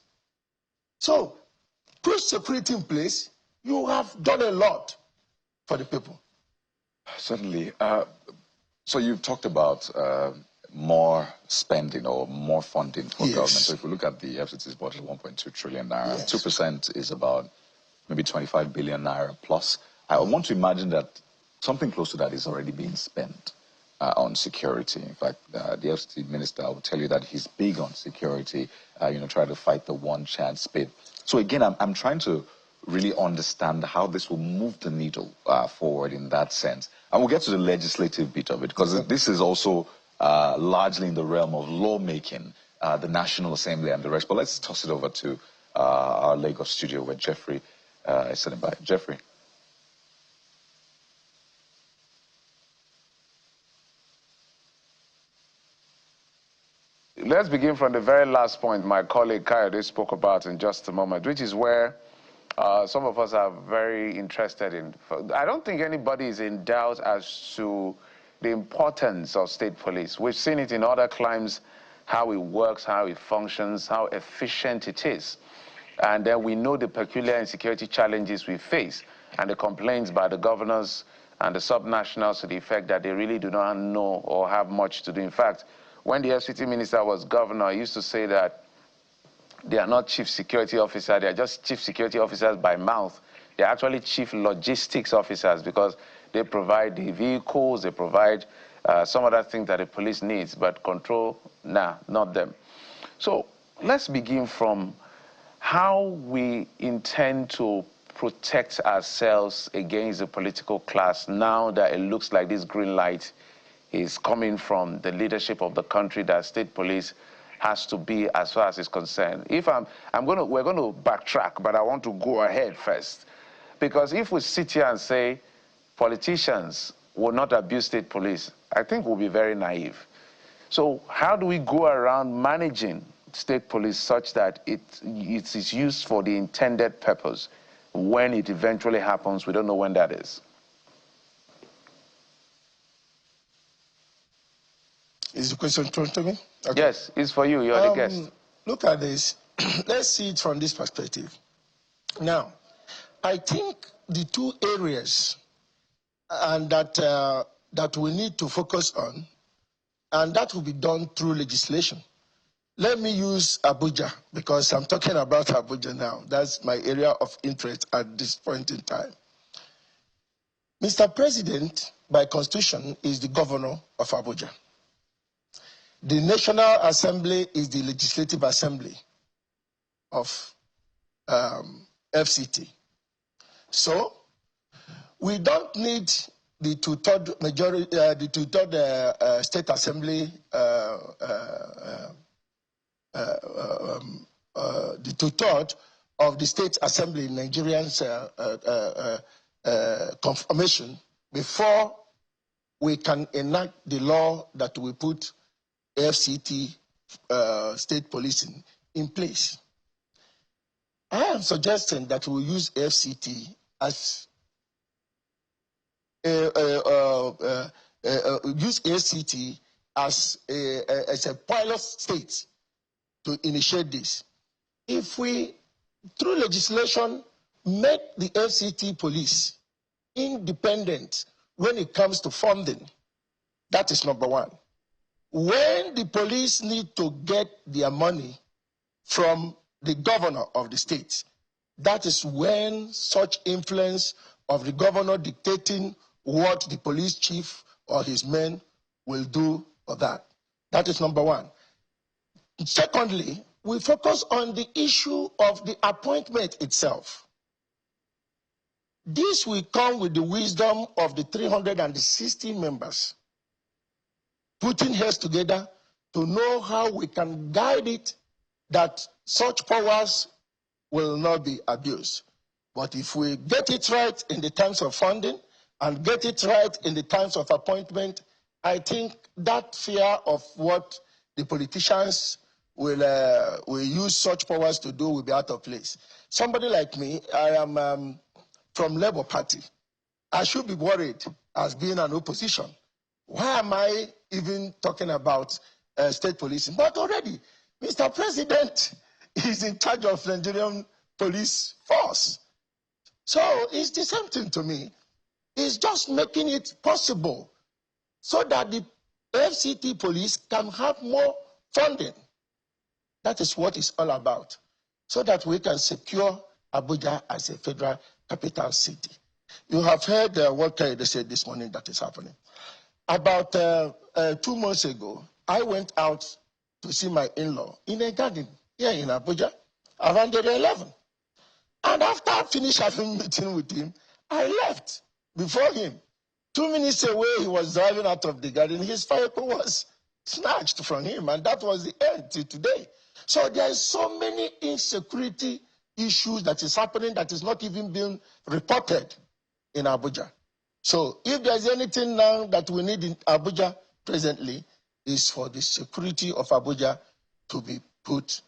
So, put security in place, you have done a lot for the people. Certainly. So you've talked about more spending or more funding for government. So if we look at the FCT's budget, 1.2 trillion naira, 2% is about maybe 25 billion naira plus. I want to imagine that something close to that is already being spent on security. In fact, the FCT minister will tell you that he's big on security, try to fight the one chance bid. So again, I'm trying to really understand how this will move the needle forward in that sense. And we'll get to the legislative bit of it, because this is also largely in the realm of lawmaking, the National Assembly and the rest. But let's toss it over to our Lagos studio where Jeffrey is sitting by. Jeffrey. Let's begin from the very last point my colleague Kayode spoke about in just a moment, which is where some of us are very interested in. I don't think anybody is in doubt as to the importance of state police. We've seen it in other climes, how it works, how it functions, how efficient it is. And then we know the peculiar insecurity challenges we face and the complaints by the governors and the subnationals to the effect that they really do not know or have much to do. In fact, when the FCT minister was governor, he used to say that they are not chief security officers, they are just chief security officers by mouth. They're actually chief logistics officers because they provide the vehicles, they provide some other things that the police needs, but control, nah, not them. So let's begin from how we intend to protect ourselves against the political class now that it looks like this green light is coming from the leadership of the country that state police has to be as far as is concerned. If we're going to backtrack, but I want to go ahead first. Because if we sit here and say politicians will not abuse state police, I think we'll be very naive. So how do we go around managing state police such that it is used for the intended purpose? When it eventually happens, we don't know when that is. Is the question turned to me? Okay. Yes, it's for you. You're the guest. Look at this. Let's see it from this perspective. Now, I think the two areas and that we need to focus on, and that will be done through legislation. Let me use Abuja, because I'm talking about Abuja now. That's my area of interest at this point in time. Mr. President, by constitution, is the governor of Abuja. The National Assembly is the legislative assembly of FCT. So we don't need the two-third majority, the two-third state assembly, the two-third of the state assembly in Nigerian's confirmation before we can enact the law that we put FCT state policing in place. I am suggesting that we use FCT as use FCT as a pilot state to initiate this. If we, through legislation, make the FCT police independent when it comes to funding, that is number one. When the police need to get their money from the governor of the state, that is when such influence of the governor dictating what the police chief or his men will do for that. That is number one. Secondly, we focus on the issue of the appointment itself. This will come with the wisdom of the 360 members, putting heads together to know how we can guide it that such powers will not be abused. But if we get it right in the terms of funding and get it right in the terms of appointment, I think that fear of what the politicians will use such powers to do will be out of place. Somebody like me, I am from Labour Party. I should be worried as being an opposition. Why am I even talking about state policing? But already, Mr. President is in charge of Nigerian police force. So it's the same thing to me. It's just making it possible so that the FCT police can have more funding. That is what it's all about, so that we can secure Abuja as a federal capital city. You have heard what they said this morning that is happening. About 2 months ago, I went out to see my in-law in a garden here in Abuja around 11. And after I finished having a meeting with him, I left before him. 2 minutes away, he was driving out of the garden. His vehicle was snatched from him, and that was the end till today. So there is so many insecurity issues that is happening that is not even being reported in Abuja. So if there's anything now that we need in Abuja presently, is for the security of Abuja to be put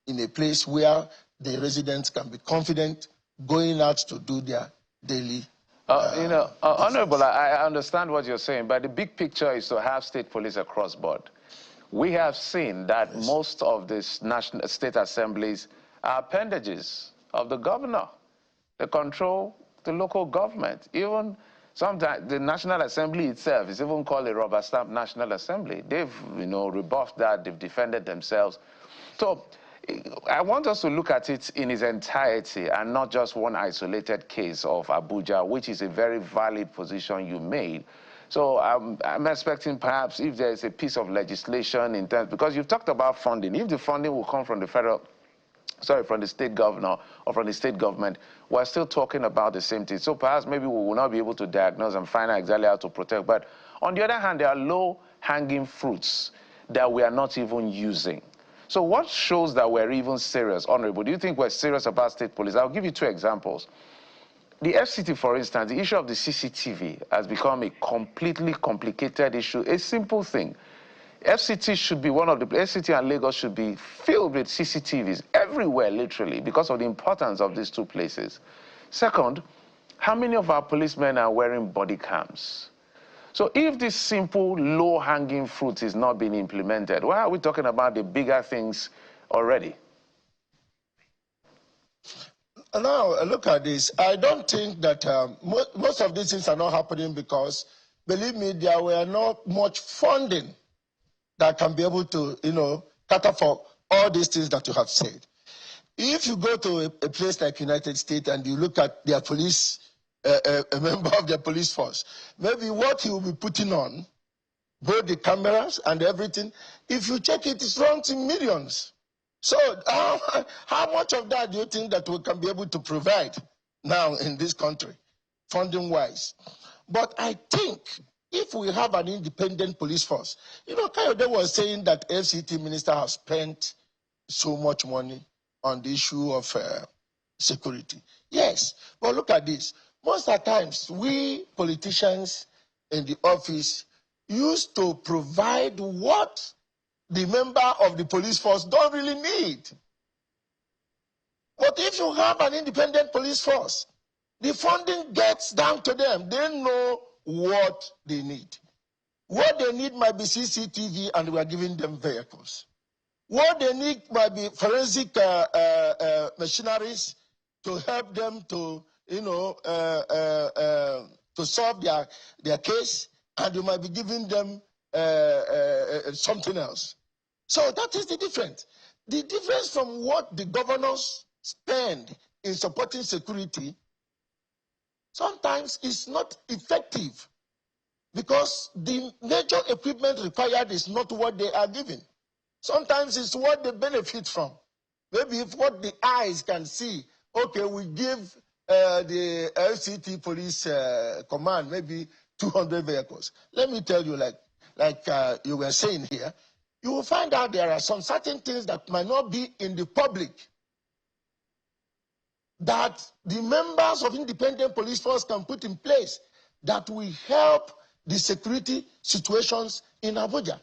in a place where the residents can be confident going out to do their daily Honorable, I understand what you're saying, but the big picture is to have state police across board. We have seen that most of these national state assemblies are appendages of the governor. They control the local government. Even sometimes the National Assembly itself is even called a rubber stamp National Assembly. They've, rebuffed that. They've defended themselves. So I want us to look at it in its entirety and not just one isolated case of Abuja, which is a very valid position you made. So I'm expecting perhaps if there's a piece of legislation in terms, because you've talked about funding. If the funding will come from the from the state governor or from the state government, we're still talking about the same thing. So perhaps maybe we will not be able to diagnose and find out exactly how to protect. But on the other hand, there are low-hanging fruits that we are not even using. So what shows that we're even serious, Honorable? Do you think we're serious about state police? I'll give you 2 examples. the FCT, for instance, the issue of the CCTV has become a completely complicated issue, a simple thing. FCT should be one of the, FCT and Lagos should be filled with CCTVs everywhere, literally, because of the importance of these two places. Second, how many of our policemen are wearing body cams? So if this simple, low-hanging fruit is not being implemented, why are we talking about the bigger things already? Now, look at this. I don't think that most of these things are not happening because, believe me, there were not much funding that can be able to, cater for all these things that you have said. If you go to a place like United States and you look at their police, a member of their police force, maybe what he will be putting on, both the cameras and everything, if you check it, it's runs in millions. So how much of that do you think that we can be able to provide now in this country, funding-wise? But I think if we have an independent police force, Kayode was saying that FCT minister has spent so much money on the issue of security. Yes, but look at this. Most of the times, we politicians in the office used to provide what the member of the police force don't really need. But if you have an independent police force, the funding gets down to them. They know what they need. What they need might be CCTV, and we are giving them vehicles. What they need might be forensic machineries to help them to, to solve their case, and you might be giving them something else. So that is the difference. The difference from what the governors spend in supporting security sometimes is not effective because the major equipment required is not what they are given. Sometimes it's what they benefit from. Maybe if what the eyes can see, okay, we give the LCT police command maybe 200 vehicles. Let me tell you, like you were saying here, you will find out there are some certain things that might not be in the public that the members of independent police force can put in place that will help the security situations in Abuja.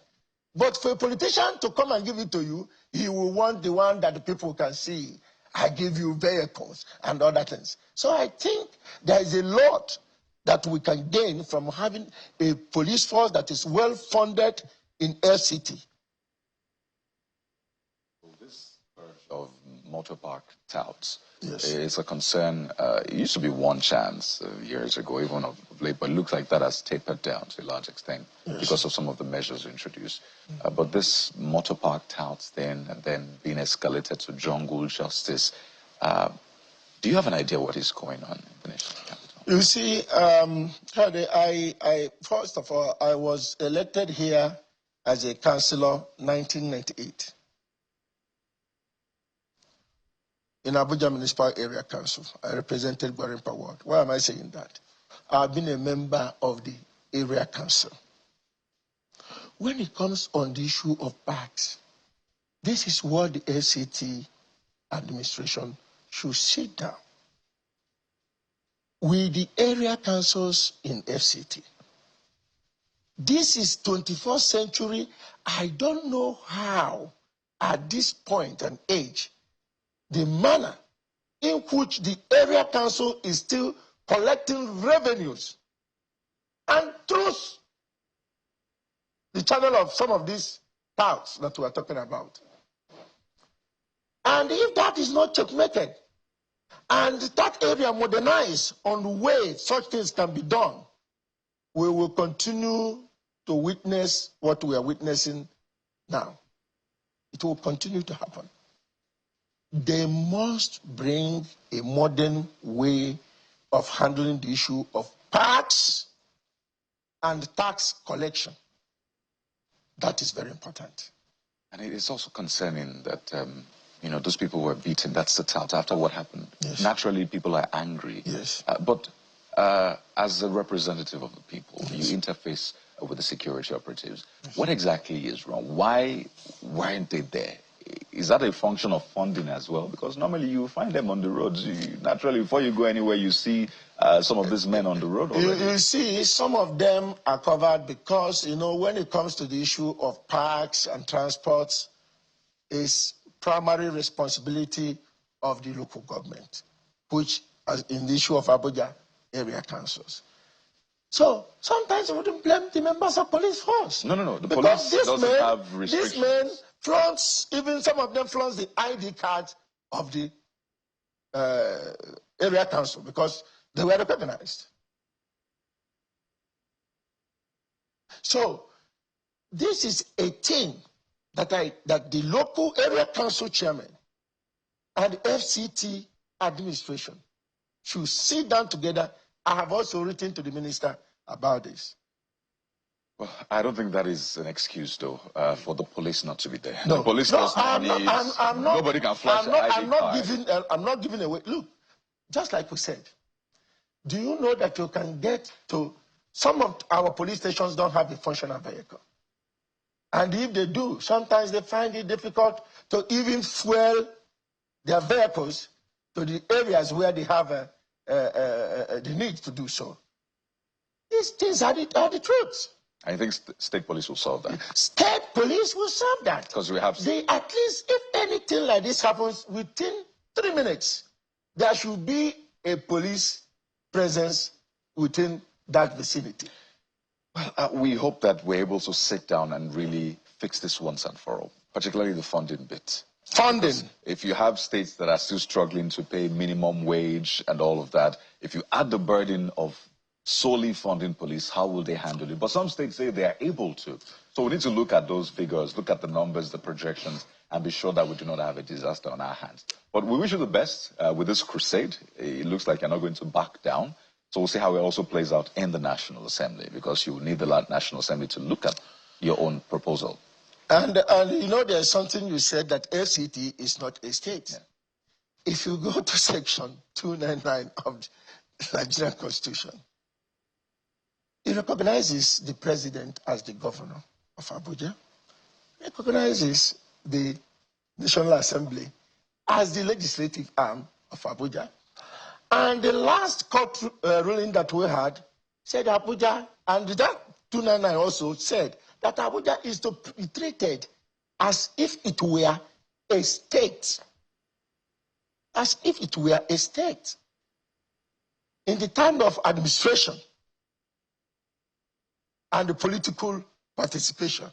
But for a politician to come and give it to you, he will want the one that the people can see. I give you vehicles and other things. So I think there is a lot that we can gain from having a police force that is well funded in LCT. This of motor park touts, yes, is a concern. It used to be one chance years ago, even of late, but it looks like that has tapered down to a large extent because of some of the measures introduced. But this motor park touts thing and then being escalated to jungle justice, do you have an idea what is going on in the nation's capital? You see, first of all, I was elected here as a councillor 1998 in Abuja Municipal Area Council. I represented Gwarimpa Ward. Why am I saying that? I've been a member of the area council. When it comes on the issue of parks, this is what the LCT administration should sit down with the area councils in FCT. This is 21st century. I don't know how, at this point and age, the manner in which the area council is still collecting revenues and through the channel of some of these touts that we are talking about. And if that is not checkmated, and that area modernized on the way such things can be done, we will continue to witness what we are witnessing now. It will continue to happen. They must bring a modern way of handling the issue of parks and tax collection. That is very important. And it is also concerning that, those people were beaten. That's the tout after what happened. Yes. Naturally, people are angry. Yes. But as a representative of the people, yes, you interface with the security operatives. Yes. What exactly is wrong? Why aren't they there? is that a function of funding as well? Because normally you find them on the roads. Naturally, before you go anywhere, you see some of these men on the road already. You see, some of them are covered because, you know, when it comes to the issue of parks and transports, it's primary responsibility of the local government, which, as in the issue of Abuja, area councils. So sometimes we wouldn't blame the members of police force. No. The because police doesn't have restrictions. These men flaunts, even some of them flaunts the ID card of the area council because they were recognized. So this is a thing that the local area council chairman and FCT administration should sit down together. I have also written to the minister about this. Well, I don't think that is an excuse, though, for the police not to be there. No, the police nobody can flash I'm not giving away. Look, just like we said, do you know that you can get to some of our police stations don't have a functional vehicle, and if they do, sometimes they find it difficult to even fuel their vehicles to the areas where they have the need to do so. These things are the truth. I think state police will solve that. State police will solve that. Because we have... At least, if anything like this happens, within 3 minutes, there should be a police presence within that vicinity. Well, we hope that we're able to sit down and really fix this once and for all, particularly the funding bit. Funding. Because if you have states that are still struggling to pay minimum wage and all of that, if you add the burden of solely funding police, how will they handle it? But some states say they are able to. So we need to look at those figures, look at the numbers, the projections, and be sure that we do not have a disaster on our hands. But we wish you the best with this crusade. It looks like you're not going to back down. So we'll see how it also plays out in the National Assembly, because you will need the National Assembly to look at your own proposal. And you know, there's something you said, that FCT is not a state. Yeah. If you go to section 299 of the Nigerian Constitution, it recognizes the president as the governor of Abuja. It recognizes the National Assembly as the legislative arm of Abuja. And the last court ruling that we had said Abuja, and that 299 also said that Abuja is to be treated as if it were a state. As if it were a state. In the time of administration and the political participation.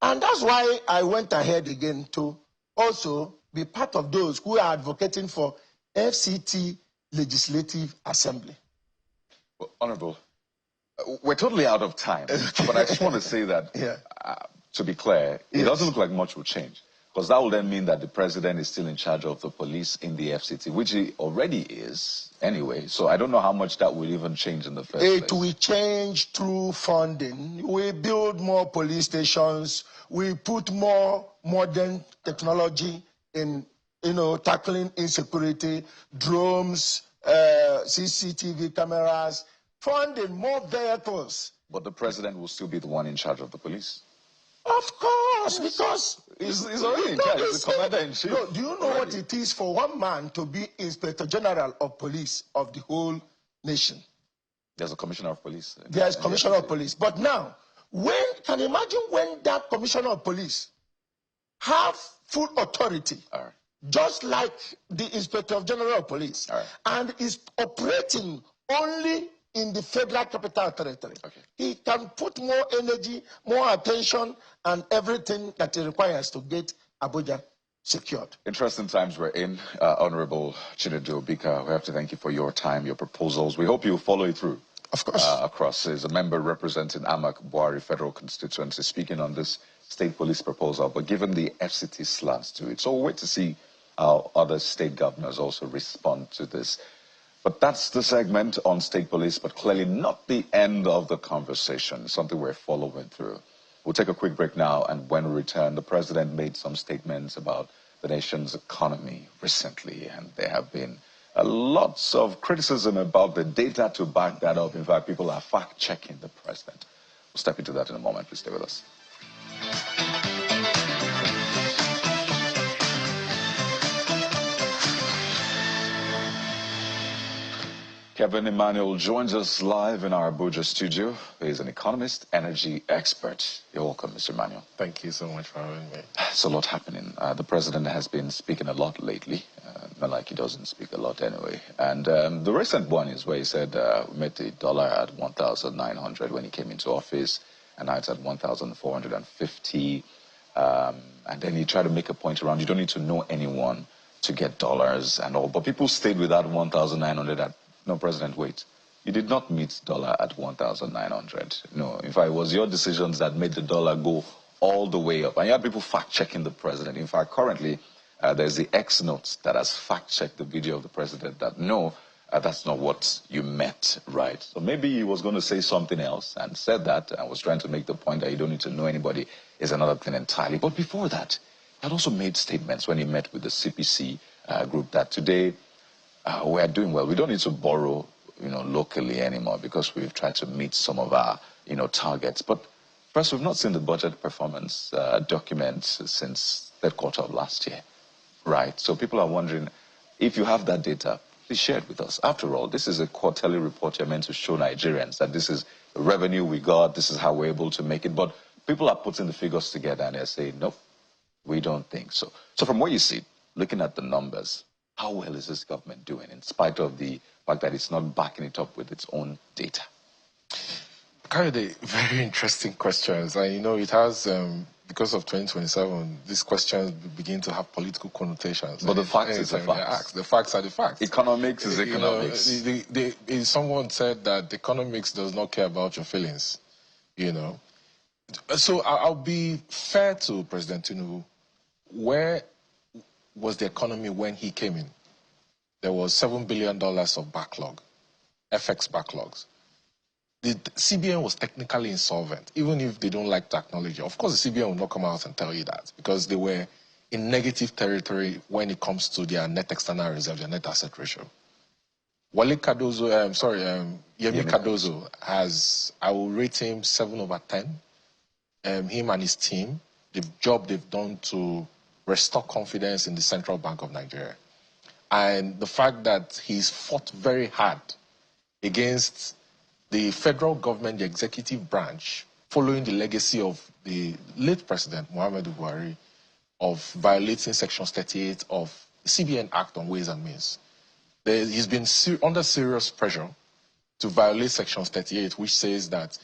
And that's why I went ahead again to also be part of those who are advocating for FCT Legislative Assembly. Well, Honorable, we're totally out of time, but I just want to say that, to be clear, it doesn't look like much will change. Because that will then mean that the president is still in charge of the police in the FCT, which he already is anyway. So I don't know how much that will even change in the first place. It will change through funding. We build more police stations. We put more modern technology in, tackling insecurity, drones, CCTV cameras, funding more vehicles. But the president will still be the one in charge of the police. Of course, because he's already in charge. He's the commander-in-chief. No, do you know what it is for one man to be Inspector General of Police of the whole nation? There's a commissioner of police. There's commissioner of police. But now, can you imagine when that commissioner of police have full authority, just like the Inspector General of Police, and is operating only in the Federal Capital Territory. He can put more energy, more attention, and everything that he requires to get Abuja secured. Interesting times we're in. Honorable Chinedu Obika, we have to thank you for your time, your proposals. We hope you follow it through. Of course. Across. As a member representing Amak Buhari Federal Constituency, speaking on this state police proposal, but given the FCT slants to it. So we'll wait to see how other state governors also respond to this. But that's the segment on state police, but clearly not the end of the conversation, something we're following through. We'll take a quick break now, and when we return, the president made some statements about the nation's economy recently, and there have been lots of criticism about the data to back that up. In fact, people are fact-checking the president. We'll step into that in a moment. Please stay with us. Kevin Emmanuel joins us live in our Abuja studio. He's an economist, energy expert. You're welcome, Mr. Emmanuel. Thank you so much for having me. There's a lot happening. The president has been speaking a lot lately. Not like he doesn't speak a lot anyway. And the recent one is where he said we met the dollar at 1,900 when he came into office, and now it's at 1,450. And then he tried to make a point around you don't need to know anyone to get dollars and all. But people stayed with that 1,900 at, no, President, wait. You did not meet dollar at 1,900. No, in fact, it was your decisions that made the dollar go all the way up. And you had people fact-checking the president. In fact, currently, there's the X notes that has fact-checked the video of the president that, no, that's not what you meant, right? So maybe he was going to say something else and said that and was trying to make the point that you don't need to know anybody is another thing entirely. But before that, he had also made statements when he met with the CPC group that today we are doing well. We don't need to borrow, locally anymore because we've tried to meet some of our, targets. But first, we've not seen the budget performance document since third quarter of last year, right? So people are wondering, if you have that data, please share it with us. After all, this is a quarterly report you're meant to show Nigerians that this is the revenue we got, this is how we're able to make it. But people are putting the figures together and they're saying, nope, we don't think so. So from what you see, looking at the numbers, how well is this government doing in spite of the fact that it's not backing it up with its own data? Kayode, very interesting questions. And it has, because of 2027, these questions begin to have political connotations. But the facts is the facts. The facts are the facts. Economics is economics. Someone said that economics does not care about your feelings, So I'll be fair to President Tinubu. Where was the economy when he came in? There was $7 billion of backlog, FX backlogs. The CBN was technically insolvent, even if they don't like to acknowledge it. Of course, the CBN will not come out and tell you that because they were in negative territory when it comes to their net external reserve, their net asset ratio. Yemi Cardozo has, I will rate him 7 over 10. Him and his team, the job they've done to restore confidence in the Central Bank of Nigeria. And the fact that he's fought very hard against the federal government, the executive branch, following the legacy of the late President, Muhammadu Buhari, of violating Section 38 of the CBN Act on Ways and Means. He's been under serious pressure to violate Section 38, which says that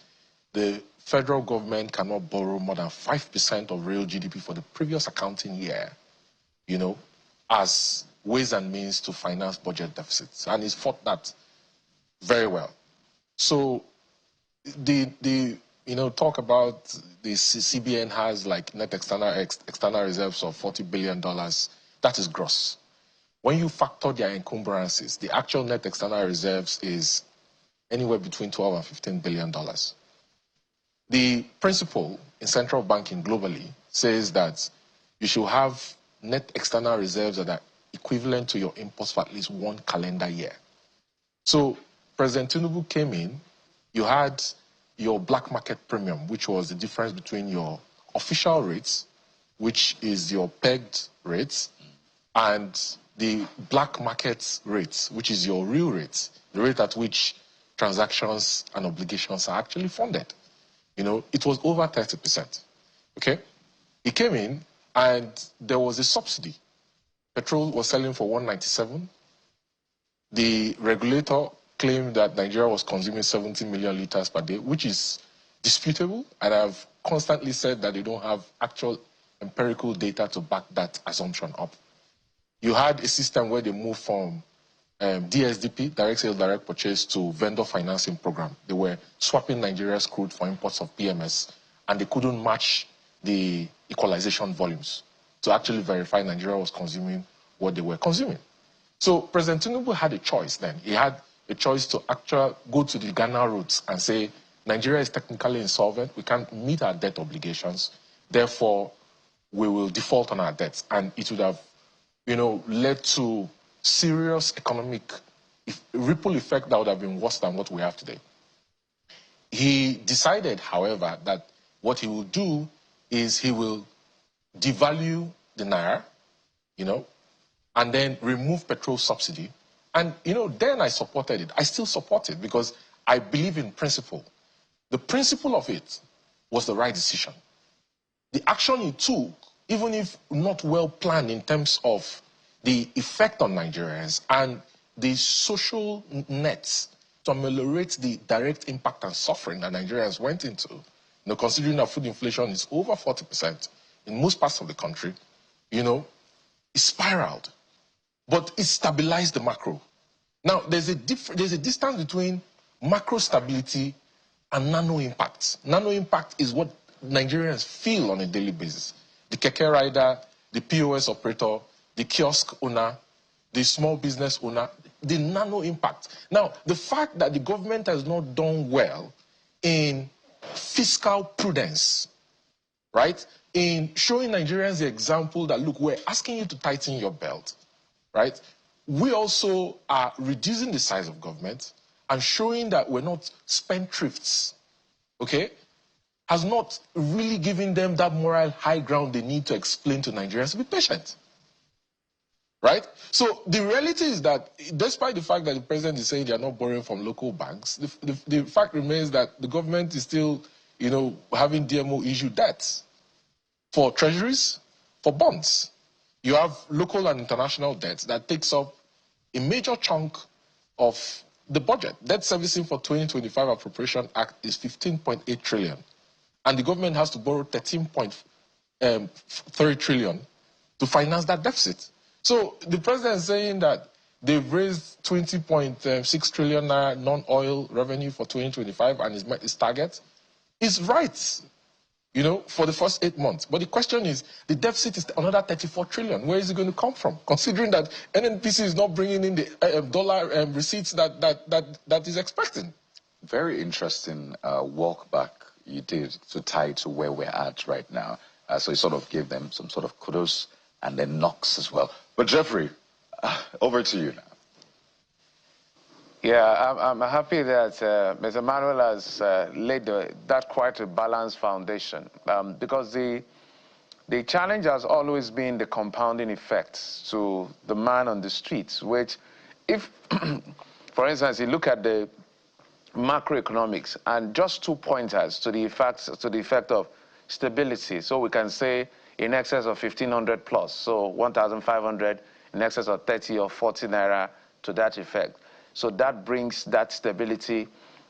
the federal government cannot borrow more than 5% of real GDP for the previous accounting year, as ways and means to finance budget deficits. And he's fought that very well. So talk about the CBN has like net external reserves of $40 billion. That is gross. When you factor their encumbrances, the actual net external reserves is anywhere between $12 and $15 billion. The principle in central banking globally says that you should have net external reserves that are equivalent to your imports for at least 1 calendar year. So President Tinubu came in, you had your black market premium, which was the difference between your official rates, which is your pegged rates, and the black market rates, which is your real rates, the rate at which transactions and obligations are actually funded. It was over 30%, okay? He came in and there was a subsidy. Petrol was selling for $197. The regulator claimed that Nigeria was consuming 70 million liters per day, which is disputable. And I've constantly said that they don't have actual empirical data to back that assumption up. You had a system where they moved from DSDP, direct sales, direct purchase, to vendor financing program. They were swapping Nigeria's crude for imports of PMS, and they couldn't match the equalization volumes to actually verify Nigeria was consuming what they were consuming. So President Tinubu had a choice then. He had a choice to actually go to the Ghana route and say, Nigeria is technically insolvent, we can't meet our debt obligations, therefore we will default on our debts. And it would have, led to serious economic ripple effect that would have been worse than what we have today. He decided, however, that what he will do is he will devalue the Naira, and then remove petrol subsidy, And, you know, then I supported it. I still support it because I believe in principle. The principle of it was the right decision. The action it took, even if not well planned in terms of the effect on Nigerians and the social nets to ameliorate the direct impact and suffering that Nigerians went into, you know, considering that food inflation is over 40% in most parts of the country, you know, it spiraled. But it stabilized the macro. Now, there's a distance between macro stability and nano impact. Nano impact is what Nigerians feel on a daily basis. The keke rider, the POS operator, the kiosk owner, the small business owner, the nano impact. Now, the fact that the government has not done well in fiscal prudence, right? In showing Nigerians the example that, look, we're asking you to tighten your belt, right? We also are reducing the size of government and showing that we're not spendthrifts, okay? Has not really given them that moral high ground they need to explain to Nigerians to be patient. Right? So the reality is that despite the fact that the president is saying they are not borrowing from local banks, the fact remains that the government is still, you know, having DMO issue debts for treasuries, for bonds. You have local and international debts that takes up a major chunk of the budget. Debt servicing for 2025 Appropriation Act is 15.8 trillion. And the government has to borrow 13.3 trillion to finance that deficit. So the president is saying that they've raised 20.6 trillion non-oil revenue for 2025 and is met its target. Is right, you know, for the first 8 months. But the question is, the deficit is another 34 trillion. Where is it going to come from? Considering that NNPC is not bringing in the dollar receipts that is expecting. Very interesting walk back you did to tie to where we're at right now. So you sort of gave them some sort of kudos and then knocks as well. But Jeffrey, over to you now. Yeah, I'm happy that Mr. Manuel has laid that quite a balanced foundation because the challenge has always been the compounding effects to the man on the streets, which if, for instance, you look at the macroeconomics and just 2 pointers to the effect of stability. So we can say in excess of 1,500 plus, so 1,500 in excess of 30 or 40 naira to that effect. So that brings that stability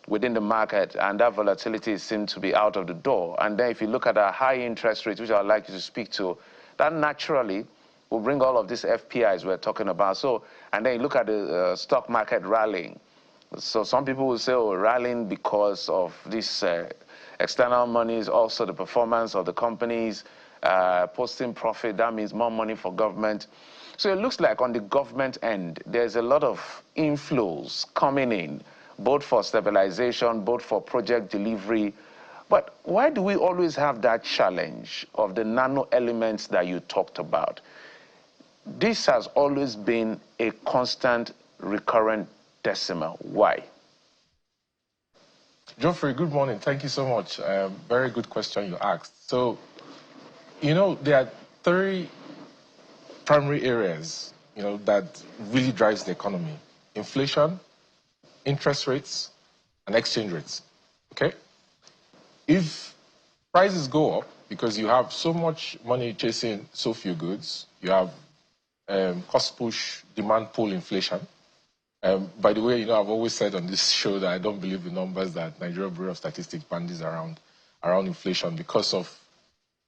within the market, and that volatility seems to be out of the door. And then if you look at our high interest rates, which I'd like you to speak to, that naturally will bring all of these FPIs we're talking about. So, and then you look at the stock market rallying. So some people will say, oh, rallying because of this external monies, also the performance of the companies, posting profit, that means more money for government. So it looks like on the government end, there's a lot of inflows coming in, both for stabilization, both for project delivery. But why do we always have that challenge of the nano elements that you talked about? This has always been a constant, recurrent decimal. Why? Geoffrey, good morning. Thank you so much. Very good question you asked. So, you know, there are 3 primary areas, you know, that really drives the economy: inflation, interest rates, and exchange rates. Okay? If prices go up because you have so much money chasing so few goods, you have cost push, demand pull inflation. By the way, you know, I've always said on this show that I don't believe the numbers that Nigeria Bureau of Statistics bandies around inflation because of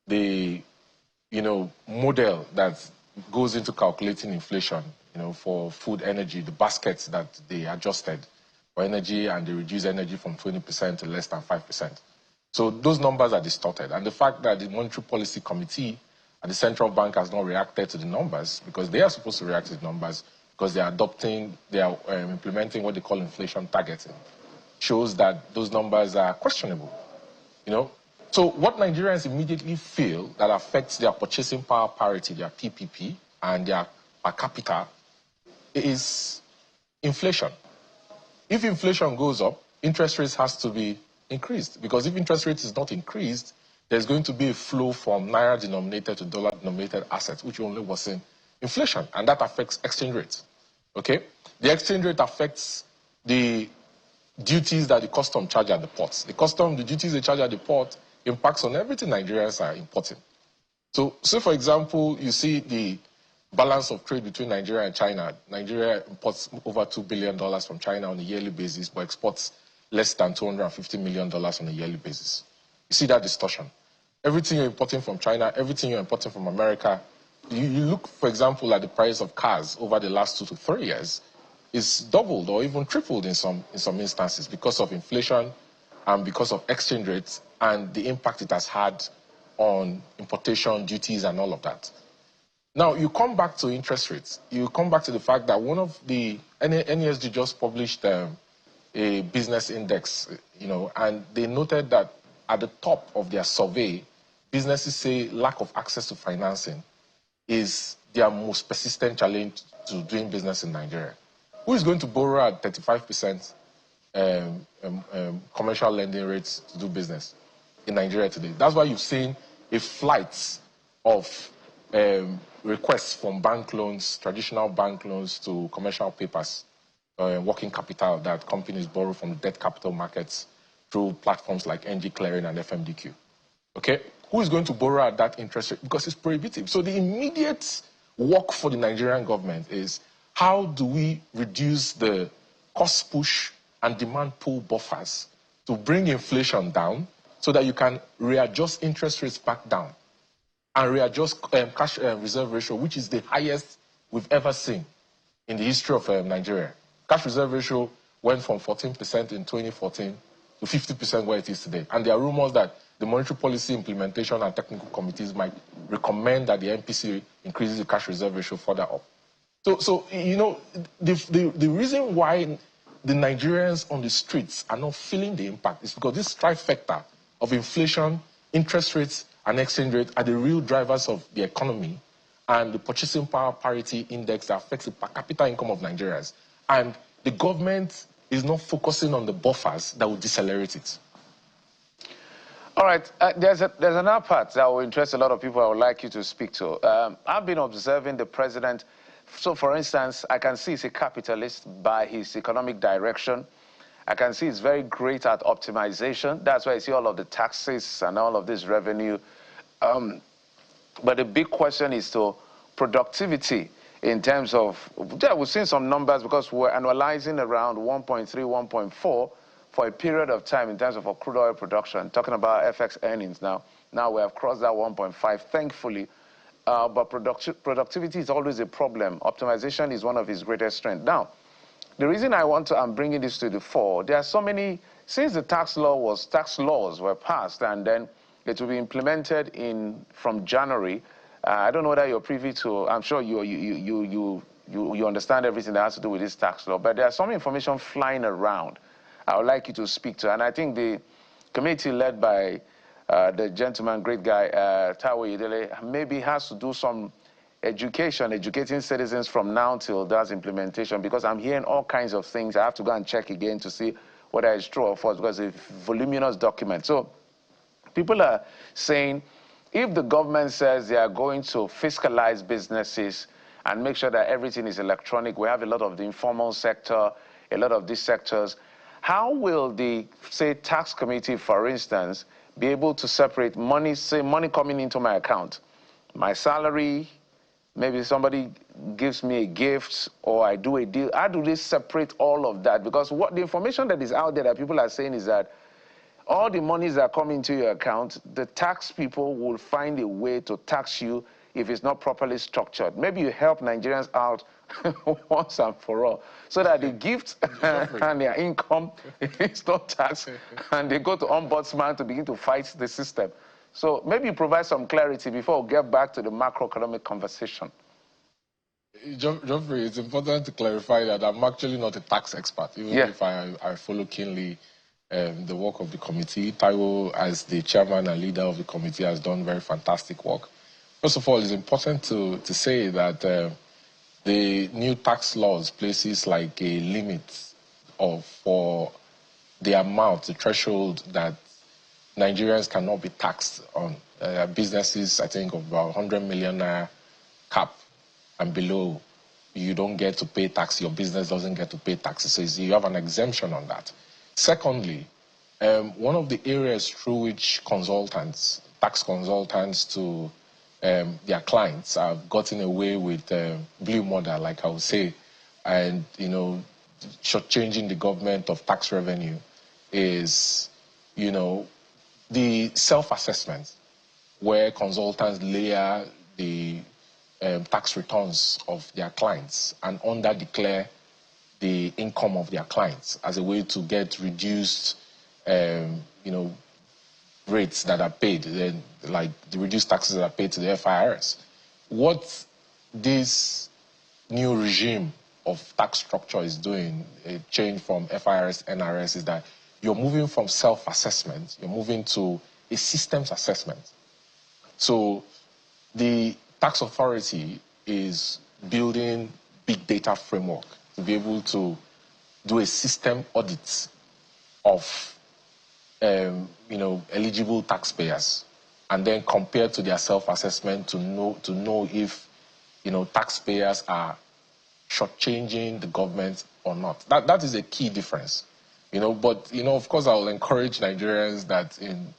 the, you know, model that goes into calculating inflation, you know, for food, energy, the baskets that they adjusted for energy, and they reduced energy from 20% to less than 5%. So those numbers are distorted. And the fact that the Monetary Policy Committee and the central bank has not reacted to the numbers, because they are supposed to react to the numbers, because they are implementing what they call inflation targeting, shows that those numbers are questionable, you know. So what Nigerians immediately feel that affects their purchasing power parity, their PPP, and their per capita is inflation. If inflation goes up, interest rates has to be increased, because if interest rate is not increased, there's going to be a flow from naira-denominated to dollar-denominated assets, which only worsen inflation, and that affects exchange rates. Okay? The exchange rate affects the duties that the custom charge at the ports. The duties they charge at the port impacts on everything Nigerians are importing. So, for example, you see the balance of trade between Nigeria and China. Nigeria imports over $2 billion from China on a yearly basis, but exports less than $250 million on a yearly basis. You see that distortion. Everything you're importing from China, everything you're importing from America, you look, for example, at the price of cars over the last 2 to 3 years, is doubled or even tripled in some instances because of inflation and because of exchange rates and the impact it has had on importation duties and all of that. Now, you come back to interest rates. You come back to the fact that one of the NESG just published a business index, and they noted that at the top of their survey, businesses say lack of access to financing is their most persistent challenge to doing business in Nigeria. Who is going to borrow at 35% commercial lending rates to do business in Nigeria today? That's why you've seen a flight of requests from bank loans, traditional bank loans, to commercial papers, working capital that companies borrow from the debt capital markets through platforms like NG Clearing and FMDQ. Okay? Who is going to borrow at that interest rate? Because it's prohibitive. So the immediate work for the Nigerian government is, how do we reduce the cost push and demand pull buffers to bring inflation down so that you can readjust interest rates back down and readjust cash reserve ratio, which is the highest we've ever seen in the history of Nigeria. Cash reserve ratio went from 14% in 2014 to 50% where it is today. And there are rumors that the Monetary Policy Implementation and Technical Committees might recommend that the MPC increases the cash reserve ratio further up. So the reason why the Nigerians on the streets are not feeling the impact is because this trifecta of inflation, interest rates, and exchange rate are the real drivers of the economy and the purchasing power parity index that affects the per capita income of Nigerians. And the government is not focusing on the buffers that will decelerate it. All right, there's another part that will interest a lot of people I would like you to speak to. I've been observing the president. So, for instance, I can see he's a capitalist by his economic direction. I can see he's very great at optimization. That's why I see all of the taxes and all of this revenue. But the big question is to productivity in terms of, yeah, we've seen some numbers because we're annualizing around 1.3, 1.4 for a period of time in terms of our crude oil production. Talking about FX earnings now. Now we have crossed that 1.5, thankfully. But productivity is always a problem. Optimization is one of his greatest strengths. Now, the reason I'm bringing this to the fore, there are so many, since the tax laws were passed and then it will be implemented from January. I don't know whether you're privy to, I'm sure you understand everything that has to do with this tax law, but there's some information flying around I would like you to speak to. And I think the committee led by the gentleman, great guy, Taiwo Idele, maybe has to do some educating citizens from now till that's implementation, because I'm hearing all kinds of things. I have to go and check again to see whether it's true or false, because it's a voluminous document. So people are saying, if the government says they are going to fiscalize businesses and make sure that everything is electronic, we have a lot of the informal sector, a lot of these sectors, how will the, say, tax committee, for instance, be able to separate money, say money coming into my account, my salary, maybe somebody gives me a gift or I do a deal. How do they separate all of that? Because what the information that is out there that people are saying is that all the monies that come into your account, the tax people will find a way to tax you if it's not properly structured. Maybe you help Nigerians out once and for all, so that the gift and their income is not taxed, and they go to ombudsman to begin to fight the system. So maybe you provide some clarity before we get back to the macroeconomic conversation. Geoffrey, it's important to clarify that I'm actually not a tax expert, even if I follow keenly the work of the committee. Taiwo, as the chairman and leader of the committee, has done very fantastic work. First of all, it's important to say that the new tax laws places like a limit for the amount, the threshold that Nigerians cannot be taxed on. Businesses, I think, of about 100 million naira cap and below you don't get to pay tax, your business doesn't get to pay taxes. So you have an exemption on that. Secondly, one of the areas through which consultants, tax consultants to their clients have gotten away with blue model, like I would say, and, you know, shortchanging the government of tax revenue is, you know, the self-assessment, where consultants layer the tax returns of their clients and under-declare the income of their clients as a way to get reduced, you know, rates that are paid, like the reduced taxes that are paid to the FIRS. What this new regime of tax structure is doing, a change from FIRS, NRS, is that you're moving from self-assessment, you're moving to a systems assessment. So the tax authority is building big data framework to be able to do a system audit of you know, eligible taxpayers, and then compare to their self-assessment to know if, you know, taxpayers are shortchanging the government or not. That is a key difference, you know. But, you know, of course, I will encourage Nigerians that in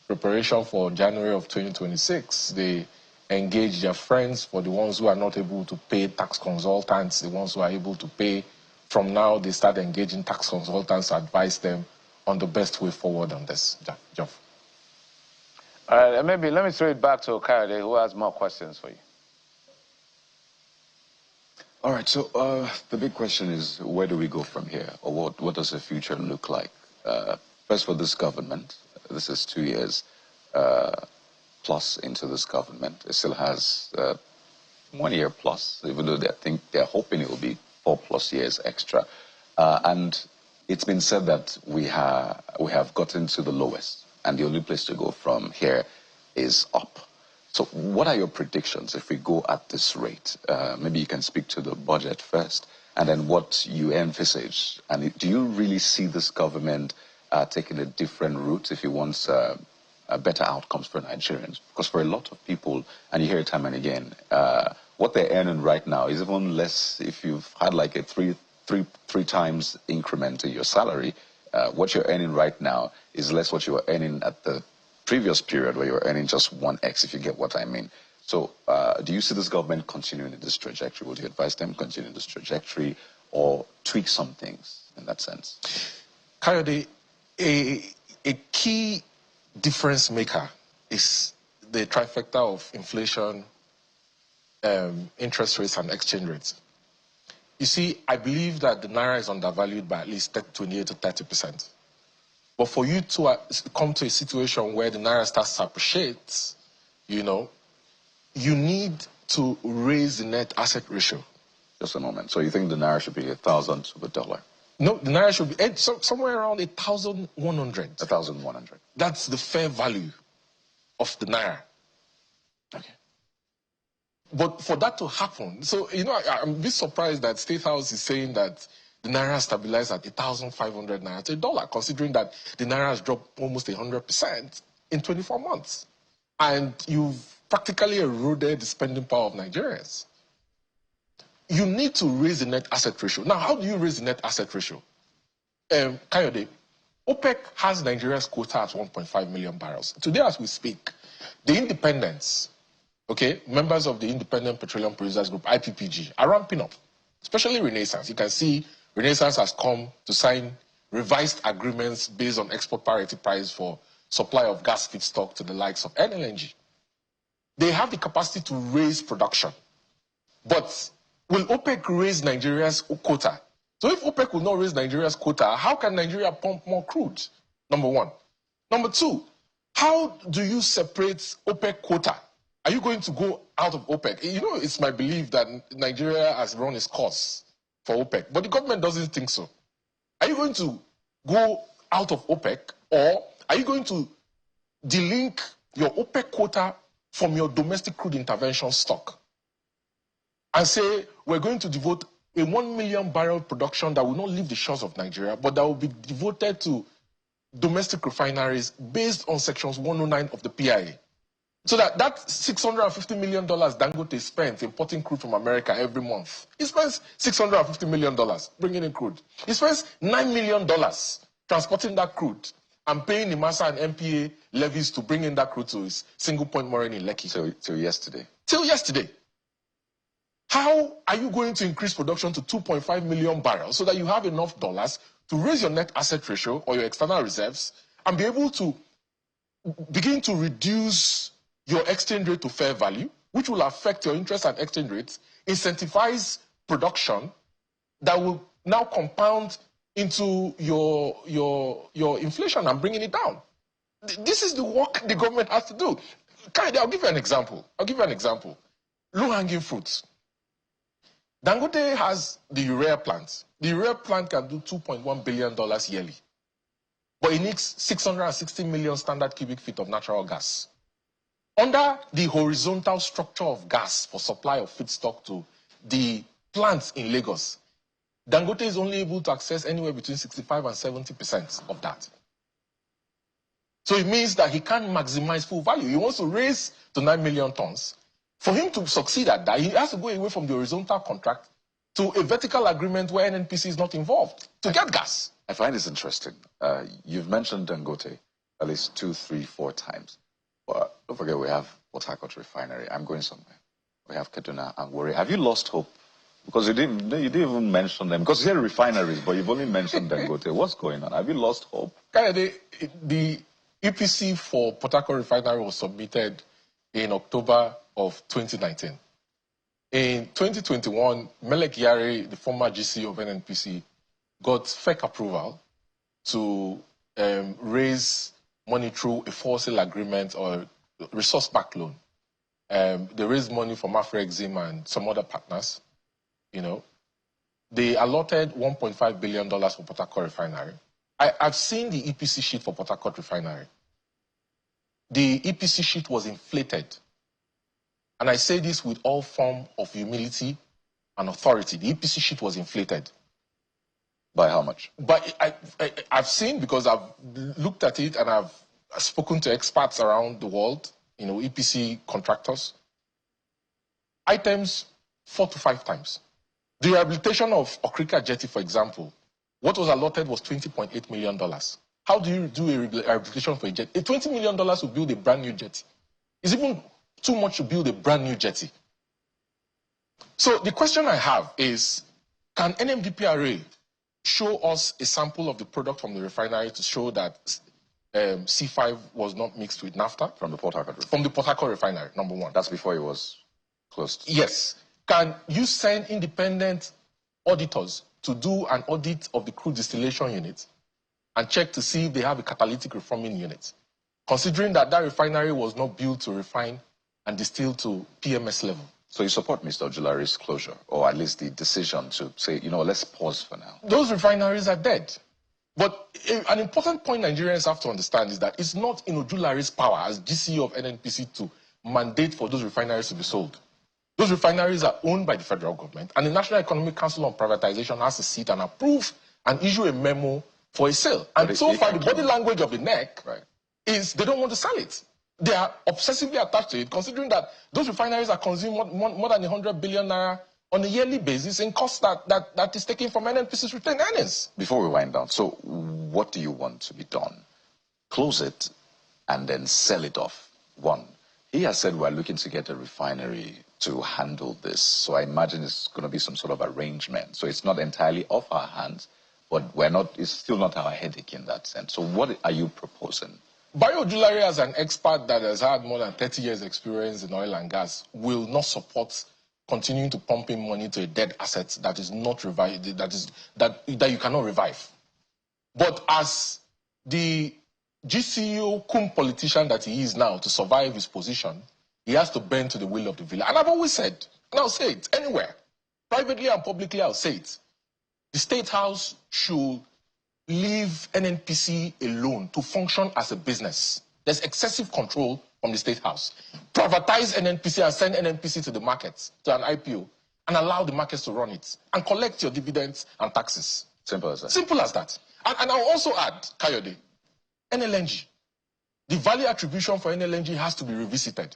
preparation for January of 2026, they engage their friends. For the ones who are not able to pay, tax consultants, the ones who are able to pay, from now they start engaging tax consultants to advise them on the best way forward on this, Jeff. All right, maybe let me throw it back to Okayode, who has more questions for you. All right, so the big question is, where do we go from here? Or what does the future look like? First, for this government, this is 2 years plus into this government. It still has 1 year plus, even though they're hoping it will be 4+ years extra. And it's been said that we have gotten to the lowest, and the only place to go from here is up. So what are your predictions if we go at this rate? Maybe you can speak to the budget first, and then what you envisage. And do you really see this government taking a different route if it wants better outcomes for Nigerians? Because for a lot of people, and you hear it time and again, what they're earning right now is even less. If you've had like a three times increment to your salary, what you're earning right now is less what you were earning at the previous period where you were earning just 1x, if you get what I mean. So do you see this government continuing in this trajectory? Would you advise them continuing this trajectory or tweak some things in that sense? Kayode, a key difference maker is the trifecta of inflation, interest rates, and exchange rates. You see, I believe that the Naira is undervalued by at least 28 to 30%. But for you to come to a situation where the Naira starts to appreciate, you know, you need to raise the net asset ratio. Just a moment. So you think the Naira should be 1,000 to the dollar? No, the Naira should be somewhere around 1,100. 1,100. That's the fair value of the Naira. Okay. But for that to happen, so, you know, I'm a bit surprised that State House is saying that the Naira stabilized at 1,500 Naira to a dollar, considering that the Naira has dropped almost 100% in 24 months. And you've practically eroded the spending power of Nigerians. You need to raise the net asset ratio. Now, how do you raise the net asset ratio? Kayode, OPEC has Nigeria's quota at 1.5 million barrels. Today, as we speak, the independents, okay, members of the Independent Petroleum Producers Group, IPPG, are ramping up, especially Renaissance. You can see Renaissance has come to sign revised agreements based on export parity price for supply of gas feedstock to the likes of NLNG. They have the capacity to raise production. But will OPEC raise Nigeria's quota? So if OPEC will not raise Nigeria's quota, how can Nigeria pump more crude? Number one. Number two, how do you separate OPEC quota? Are you going to go out of OPEC? You know, it's my belief that Nigeria has run its course for OPEC, but the government doesn't think so. Are you going to go out of OPEC, or are you going to delink your OPEC quota from your domestic crude intervention stock and say we're going to devote a 1 million barrel production that will not leave the shores of Nigeria, but that will be devoted to domestic refineries based on sections 109 of the PIA? So that $650 million Dangote spends importing crude from America every month. He spends $650 million bringing in crude. He spends $9 million transporting that crude and paying NIMASA and MPA levies to bring in that crude to his single point mooring in Lekki. Till yesterday. Till yesterday. How are you going to increase production to 2.5 million barrels so that you have enough dollars to raise your net asset ratio or your external reserves and be able to begin to reduce your exchange rate to fair value, which will affect your interest and exchange rates, incentivize production that will now compound into your inflation and bringing it down? This is the work the government has to do. I'll give you an example. Low-hanging fruits. Dangote has the urea plant. The urea plant can do $2.1 billion yearly. But it needs 660 million standard cubic feet of natural gas. Under the horizontal structure of gas for supply of feedstock to the plants in Lagos, Dangote is only able to access anywhere between 65 and 70% of that. So it means that he can't maximize full value. He wants to raise to 9 million tons. For him to succeed at that, he has to go away from the horizontal contract to a vertical agreement where NNPC is not involved to get gas. I find this interesting. You've mentioned Dangote at least 2, 3, 4 times. But don't forget, we have Port Harcourt refinery. I'm going somewhere. We have Kaduna and Warri. Have you lost hope? Because you didn't even mention them. Because you had refineries, but you've only mentioned Dangote. What's going on? Have you lost hope? The EPC for Port Harcourt refinery was submitted in October of 2019. In 2021, Melek Yari, the former GC of NNPC, got fake approval to raise money through a for sale agreement or resource-backed loan. They raised money from Afrexim and some other partners. They allotted $1.5 billion for Port Harcourt refinery. I've seen the EPC sheet for Port Harcourt refinery. The EPC sheet was inflated. And I say this with all form of humility and authority. The EPC sheet was inflated. By how much? But I've seen, because I've looked at it and I've spoken to experts around the world, EPC contractors, items 4 to 5 times. The rehabilitation of Okrika Jetty, for example, what was allotted was $20.8 million. How do you do a rehabilitation for a jetty? $20 million to build a brand new jetty. It's even too much to build a brand new jetty. So the question I have is, can NMDPRA show us a sample of the product from the refinery to show that C5 was not mixed with naphtha? From the Port Harcourt refinery? From the Port Harcourt refinery, number one. That's before it was closed? Yes. Can you send independent auditors to do an audit of the crude distillation unit and check to see if they have a catalytic reforming unit, considering that that refinery was not built to refine and distill to PMS level? So you support Mr. Ojulari's closure, or at least the decision to say, let's pause for now? Those refineries are dead. But an important point Nigerians have to understand is that it's not in Ojulari's power as GCE of NNPC to mandate for those refineries to be sold. Those refineries are owned by the federal government, and the National Economic Council on Privatization has to sit and approve and issue a memo for a sale. And so far, the body language of the NEC is they don't want to sell it. They are obsessively attached to it, considering that those refineries are consuming more than 100 billion naira on a yearly basis in costs that is taken from NNPC's retained earnings. Before we wind down, so what do you want to be done? Close it and then sell it off. One, he has said we're looking to get a refinery to handle this. So I imagine it's going to be some sort of arrangement. So it's not entirely off our hands, but it's still not our headache in that sense. So what are you proposing? Bayo Ojulari, as an expert that has had more than 30 years experience in oil and gas, will not support continuing to pump in money to a dead asset that is not revived, that you cannot revive. But as the GCO cum politician that he is now, to survive his position, he has to bend to the will of the village. And I've always said, and I'll say it anywhere, privately and publicly, I'll say it, the State House should leave NNPC alone to function as a business. There's excessive control from the State House. Privatize NNPC and send NNPC to the markets, to an IPO, and allow the markets to run it, and collect your dividends and taxes. Simple as that. Simple as that. And I'll also add, Kayode, NLNG. the value attribution for NLNG has to be revisited.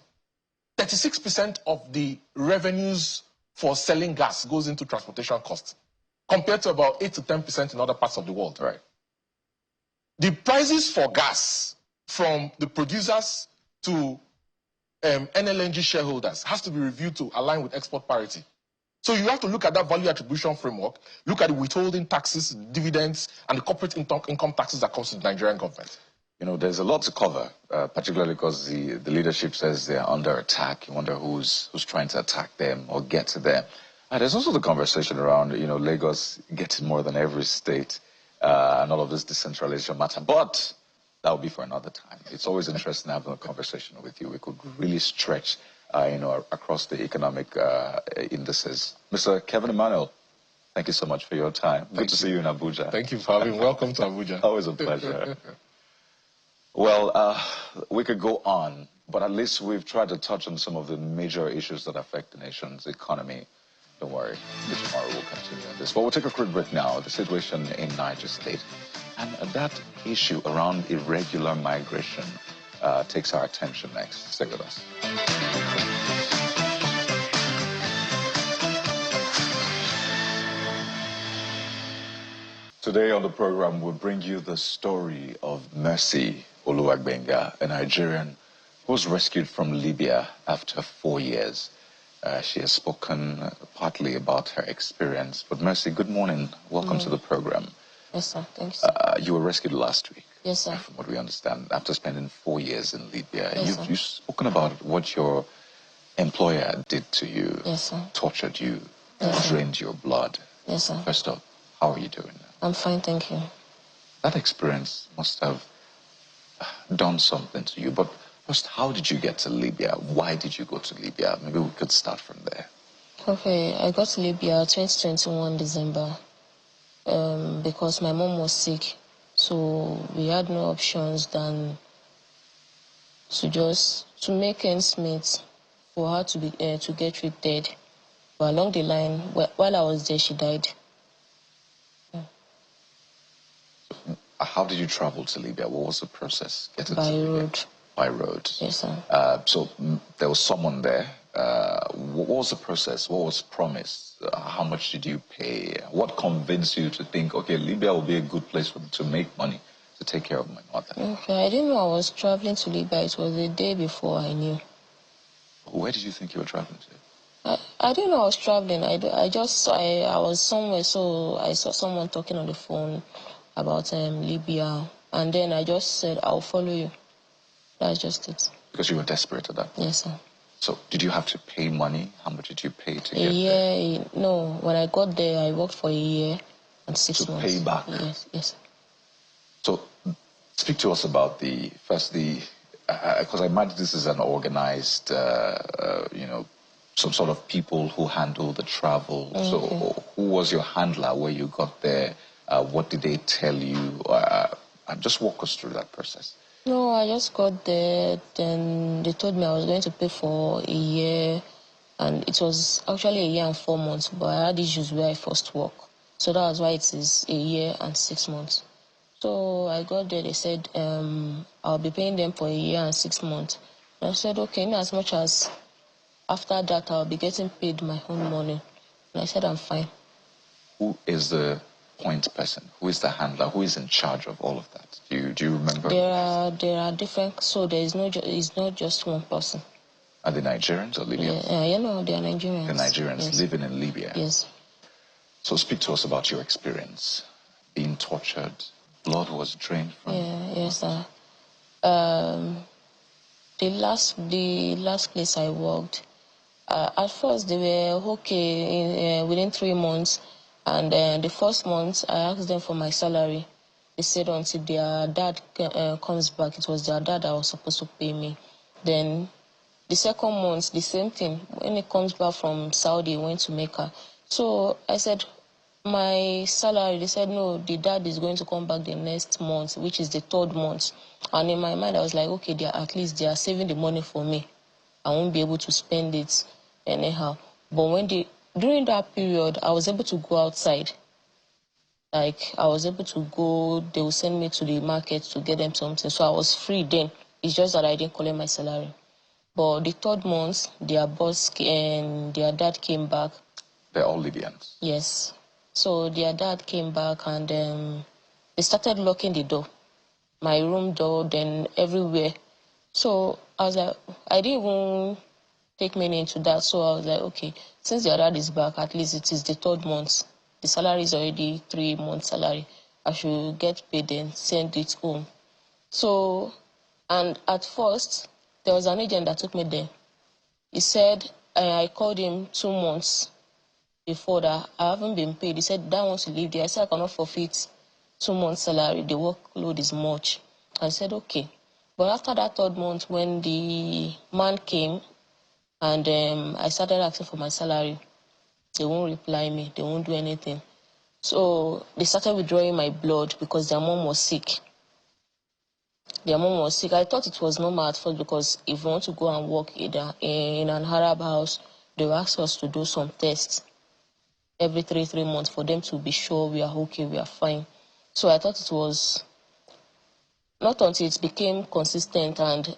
36% of the revenues for selling gas goes into transportation costs, compared to about 8 to 10% in other parts of the world. Right. The prices for gas from the producers to NLNG shareholders has to be reviewed to align with export parity. So you have to look at that value attribution framework, look at the withholding taxes, dividends, and the corporate income taxes that comes to the Nigerian government. You know, there's a lot to cover, particularly because the leadership says they're under attack. You wonder who's trying to attack them or get to them. And there's also the conversation around, you know, Lagos getting more than every state and all of this decentralization matter. But that will be for another time. It's always interesting having a conversation with you. We could really stretch, you know, across the economic indices. Mr. Kevin Emmanuel, thank you so much for your time. Good to see you in Abuja. Thank you for having me. Welcome to Abuja. Always a pleasure. Well, we could go on, but at least we've tried to touch on some of the major issues that affect the nation's economy. Don't worry, tomorrow we'll continue on this. But we'll take a quick break now. The situation in Niger State and that issue around irregular migration takes our attention next. Stick with us. Today on the program, we'll bring you the story of Mercy Oluwagbenga, a Nigerian who was rescued from Libya after 4 years. She has spoken partly about her experience. But Mercy, good morning. Welcome to the program. Yes, sir. Thanks. You were rescued last week. Yes, sir. From what we understand, after spending 4 years in Libya. Yes, You've spoken about what your employer did to you. Yes, sir. Tortured you, Yes, drained your blood. Yes, sir. First off, how are you doing now? I'm fine, thank you. That experience must have done something to you. But first, how did you get to Libya? Why did you go to Libya? Maybe we could start from there. Okay, I got to Libya 2021 December because my mom was sick. So we had no options than to make ends meet for her to be to get treated. But along the line, while I was there, she died. How did you travel to Libya? What was the process? By road. By road. Yes, sir. So there was someone there. What was the process? What was promised? How much did you pay? What convinced you to think, okay, Libya will be a good place for me to make money to take care of my mother? Okay, I didn't know I was traveling to Libya. It was the day before I knew. Where did you think you were traveling to? I didn't know I was traveling. I was somewhere, so I saw someone talking on the phone about Libya, and then I just said, I'll follow you. That's just it. Because you were desperate at that point? Yes, sir. So did you have to pay money? How much did you pay to get there? No, when I got there, I worked for a year and 6 months. To pay back? Yes, yes. So speak to us about because I imagine this is an organized, you know, some sort of people who handle the travel. Okay. So who was your handler where you got there? What did they tell you? Just walk us through that process. No, I just got there. Then they told me I was going to pay for a year. And it was actually a year and 4 months. But I had issues where I first worked. So that was why it is a year and 6 months. So I got there. They said I'll be paying them for a year and 6 months. And I said, okay, in as much as after that I'll be getting paid my own money. And I said, I'm fine. Who is the point person? Who is the handler? Who is in charge of all of that? Do you remember? There are different. So it's not just one person. Are they Nigerians or Libyans? Yeah, you know, they are Nigerians. The Nigerians, yes. Living in Libya. Yes. So speak to us about your experience. Being tortured, blood was drained from. Yeah, yes, sir. The last place I worked, at first they were okay within 3 months. And the first month, I asked them for my salary. They said until their dad comes back, it was their dad that was supposed to pay me. Then the second month, the same thing. When he comes back from Saudi, he went to Mecca. So I said, my salary, they said, no, the dad is going to come back the next month, which is the 3rd month. And in my mind, I was like, okay, at least they are saving the money for me. I won't be able to spend it anyhow. But during that period, I was able to go outside. Like, I was able to go, they would send me to the market to get them something. So I was free then. It's just that I didn't collect my salary. But the third month, their boss and their dad came back. They're all Libyans? Yes. So their dad came back and they started locking the door. My room door, then everywhere. So I was like, I didn't even take money into that. So I was like, okay, since their dad is back, at least it is the third month. The salary is already 3 months salary. I should get paid and send it home. So, and at first, there was an agent that took me there. He said, I called him 2 months before that. I haven't been paid. He said, that wants to leave there. I said, I cannot forfeit 2 months salary. The workload is much. I said, okay. But after that third month, when the man came and I started asking for my salary, they won't reply me. They won't do anything. So they started withdrawing my blood because their mom was sick. Their mom was sick. I thought it was normal at first because if we want to go and work in an Arab house, they will ask us to do some tests every 3 months for them to be sure we are okay, we are fine. So I thought it was not until it became consistent and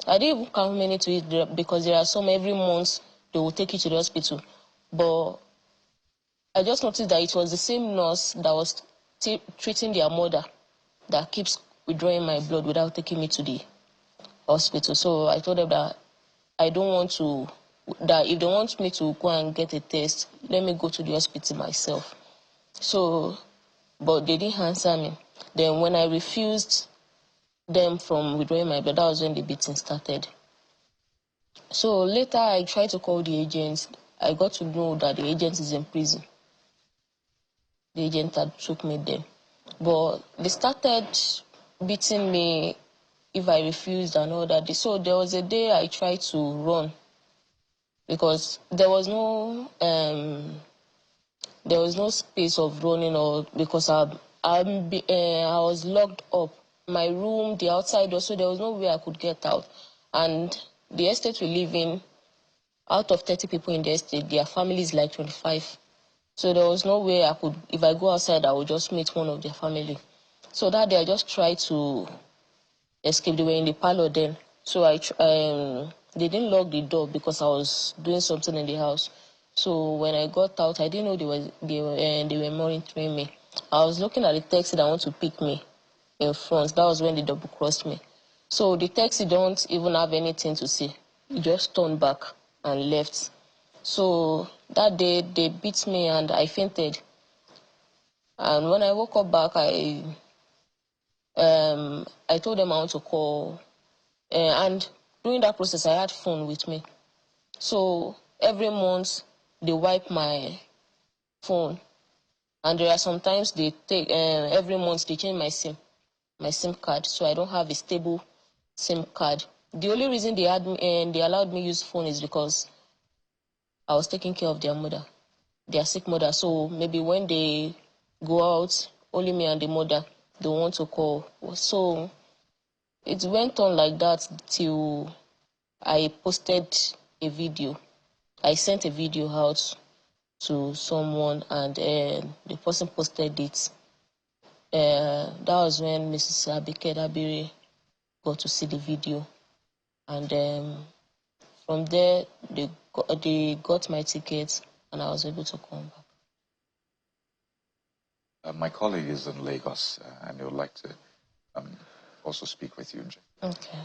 I didn't even count many to it because there are some every month they will take you to the hospital. But I just noticed that it was the same nurse that was treating their mother that keeps withdrawing my blood without taking me to the hospital. So I told them that I don't want to, that if they want me to go and get a test, let me go to the hospital myself. So, but they didn't answer me. Then when I refused them from withdrawing my blood, that was when the beating started. So later I tried to call the agent. I got to know that the agent is in prison. The agent that took me there. But they started beating me if I refused and all that. So there was a day I tried to run because there was no space of running, or because I was locked up. My room, the outside door, so there was no way I could get out. And the estate we live in, out of 30 people in the estate, their family is like 25. So there was no way I could, if I go outside, I would just meet one of their family. So that day I just tried to escape. They were in the parlor then. So they didn't lock the door because I was doing something in the house. So when I got out, I didn't know they were monitoring me. I was looking at the taxi that want to pick me in front. That was when they double crossed me. So the taxi don't even have anything to say. He just turned back and left. So that day they beat me and I fainted. And when I woke up back, I told them I want to call. And during that process, I had phone with me. So every month they wipe my phone. And there are sometimes they take, every month they change my SIM card. So I don't have a stable SIM card. The only reason they allowed me use phone is because I was taking care of their mother, their sick mother. So maybe when they go out, only me and the mother, they want to call. So it went on like that till I posted a video. I sent a video out to someone and the person posted it. That was when Mrs. Abike Dabiri got to see the video. And from there, they got my tickets and I was able to come back. My colleague is in Lagos and he would like to also speak with you. Okay.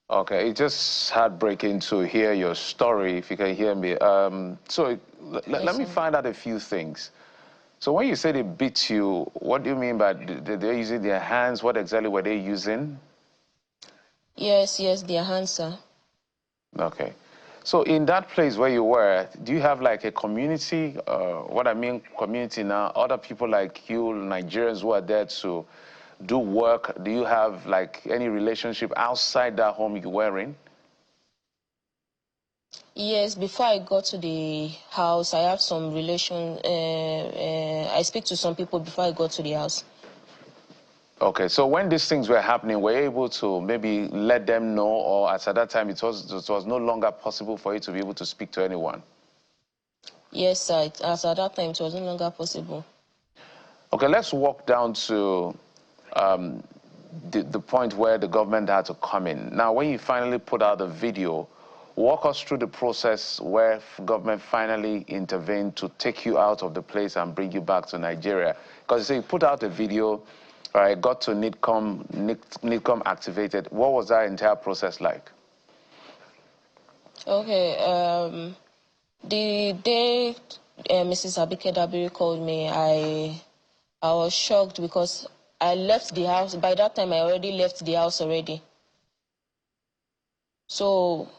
Okay, it's just heartbreaking to hear your story, if you can hear me. Let me find out a few things. So when you say they beat you, what do you mean by they're using their hands? What exactly were they using? Yes, their hands, sir. Okay. So in that place where you were, do you have like a community? What I mean community now, other people like you, Nigerians who are there to do work? Do you have like any relationship outside that home you were in? Yes, before I got to the house, I have some relation. I speak to some people before I got to the house. Okay, so when these things were happening, were you able to maybe let them know, or at that time it was no longer possible for you to be able to speak to anyone? Yes, sir. As at that time, it was no longer possible. Okay, let's walk down to the point where the government had to come in. Now, when you finally put out the video, walk us through the process where government finally intervened to take you out of the place and bring you back to Nigeria. Because you say you put out a video, got to NIDCOM activated. What was that entire process like? Okay, the day Mrs. Abike Dabiri called me, I was shocked because I left the house. By that time, I already left the house already. So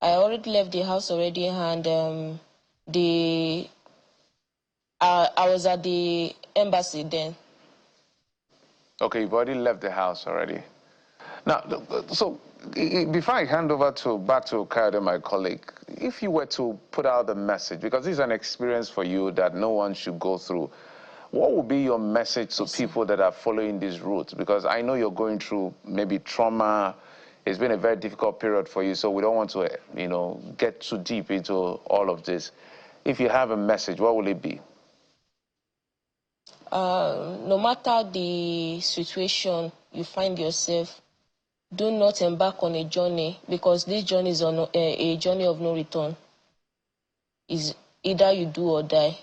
I already left the house already, and I was at the embassy then. Okay, you've already left the house already. Now, so before I hand over back to Kayode, my colleague, if you were to put out the message, because this is an experience for you that no one should go through, what would be your message to people that are following these routes? Because I know you're going through maybe trauma. It's been a very difficult period for you, so we don't want to, get too deep into all of this. If you have a message, what will it be? No matter the situation you find yourself, do not embark on a journey, because this journey is on a journey of no return. It's either you do or die.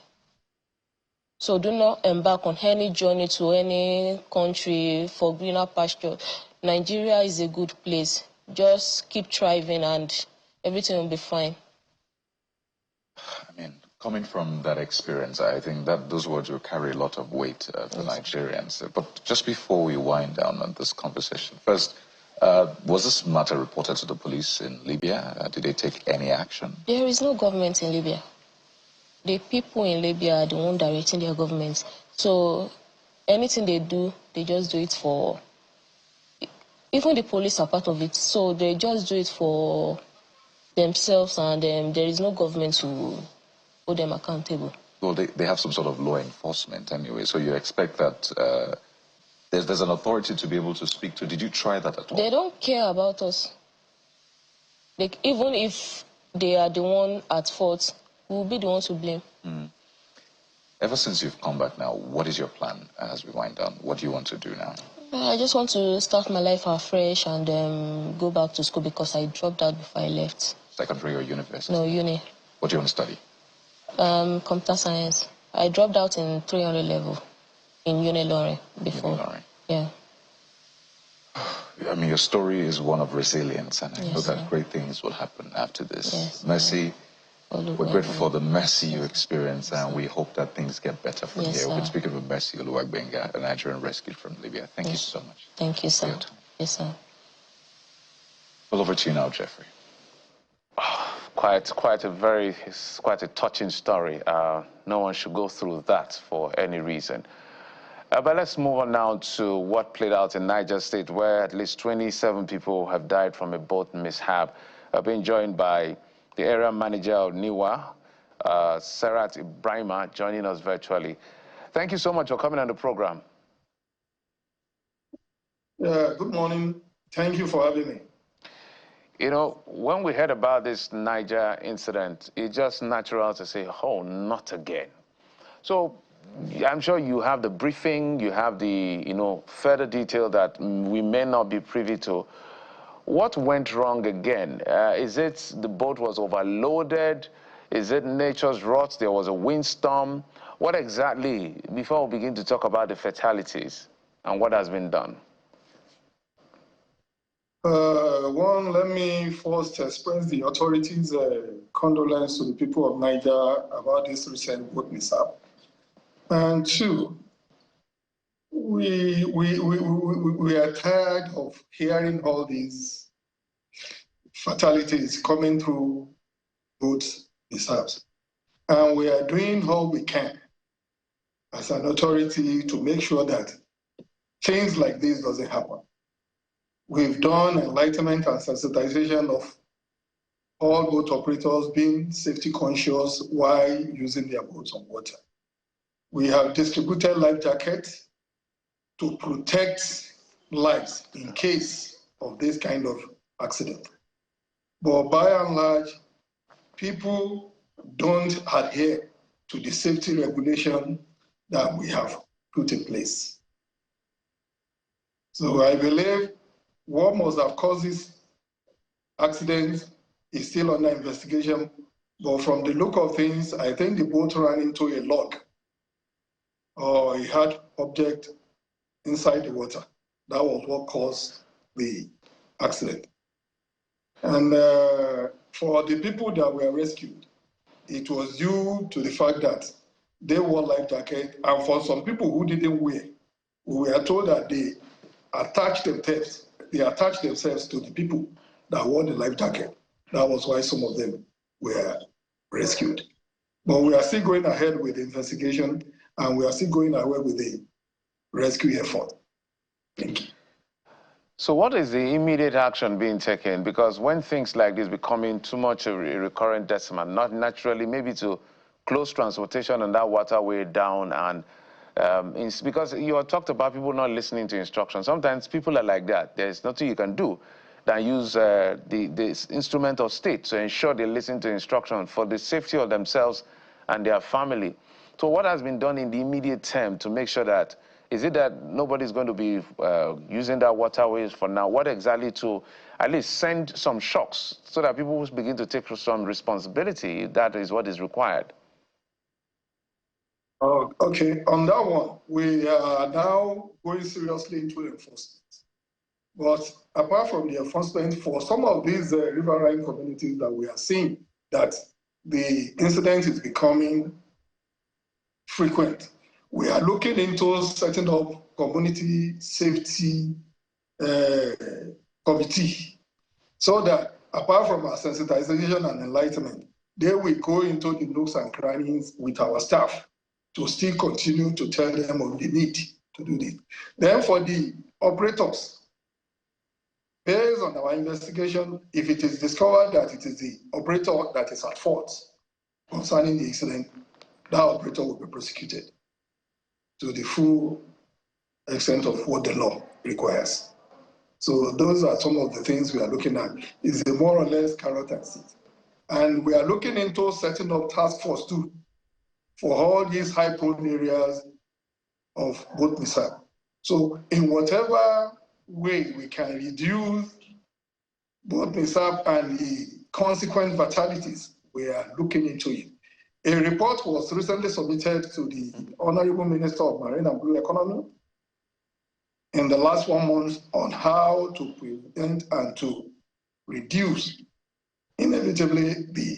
So do not embark on any journey to any country for greener pasture. Nigeria is a good place. Just keep thriving and everything will be fine. I mean, coming from that experience, I think that those words will carry a lot of weight for Nigerians. But just before we wind down on this conversation, first, was this matter reported to the police in Libya? Did they take any action? There is no government in Libya. The people in Libya are the ones directing their government. So anything they do, they just do it for... Even the police are part of it. So they just do it for themselves, and there is no government to hold them accountable. Well, they have some sort of law enforcement anyway, so you expect that there's an authority to be able to speak to. Did you try that at all? They don't care about us. Like, even if they are the one at fault, we'll be the ones to blame. Ever since you've come back now, what is your plan as we wind down? What do you want to do now? I just want to start my life afresh and go back to school, because I dropped out before I left. Secondary or university? No, uni. What do you want to study? Computer science. I dropped out in 300 level in Unilore before. Unilore. Yeah. I mean, your story is one of resilience, and I know that sir. great things will happen after this. Yes, Mercy, we're grateful for the mercy you experience, and we hope that things get better from here. We've been speaking with Mercy Oluwagbenga, a Nigerian rescued from Libya. Thank you so much. Thank you, sir. Yes, sir. Well, over to you now, Jeffrey. Quite a touching story. No one should go through that for any reason. But let's move on now to what played out in Niger State, where at least 27 people have died from a boat mishap. I've been joined by the area manager of Niwa, Serat Ibrahima, joining us virtually. Thank you so much for coming on the program. Good morning. Thank you for having me. You know, when we heard about this Niger incident, it's just natural to say, oh, not again. So I'm sure you have the briefing, you have the, further detail that we may not be privy to. What went wrong again? Is it the boat was overloaded? Is it nature's wrath? There was a windstorm? What exactly, before we begin to talk about the fatalities and what has been done? Let me first express the authorities' condolence to the people of Niger about this recent boat mishap. And two, we are tired of hearing all these fatalities coming through boat mishaps. And we are doing all we can as an authority to make sure that things like this doesn't happen. We've done enlightenment and sensitization of all boat operators being safety conscious while using their boats on water. We have distributed life jackets to protect lives in case of this kind of accident. But by and large, people don't adhere to the safety regulation that we have put in place. So I believe what must have caused this accident is still under investigation. But from the look of things, I think the boat ran into a log or a hard object inside the water. That was what caused the accident. And for the people that were rescued, it was due to the fact that they wore life jacket. And for some people who didn't wear, we were told that they attached themselves to the people that wore the life jacket. That was why some of them were rescued. But we are still going ahead with the investigation, and we are still going ahead with the rescue effort. Thank you. So what is the immediate action being taken? Because when things like this becoming too much a recurrent decimal, not naturally, maybe to close transportation on that waterway down, and because you talked about people not listening to instructions. Sometimes people are like that. There's nothing you can do than use the instrument of state to ensure they listen to instructions for the safety of themselves and their family. So what has been done in the immediate term to make sure that, is it that nobody's going to be using that waterways for now? What exactly to at least send some shocks so that people will begin to take some responsibility? That is what is required. Okay, on that one, we are now going seriously into enforcement. But apart from the enforcement, for some of these riverine communities that we are seeing that the incident is becoming frequent, we are looking into setting up community safety committee, so that apart from our sensitization and enlightenment, they will go into the nooks and crannies with our staff to still continue to tell them of the need to do this. Then for the operators, based on our investigation, if it is discovered that it is the operator that is at fault concerning the incident, that operator will be prosecuted to the full extent of what the law requires. So those are some of the things we are looking at. It's a more or less carrot and stick. And we are looking into setting up task force too for all these high prone areas of boat mishap. So in whatever way we can reduce boat mishap and the consequent fatalities, we are looking into it. A report was recently submitted to the Honorable Minister of Marine and Blue Economy in the last 1 month on how to prevent and to reduce inevitably the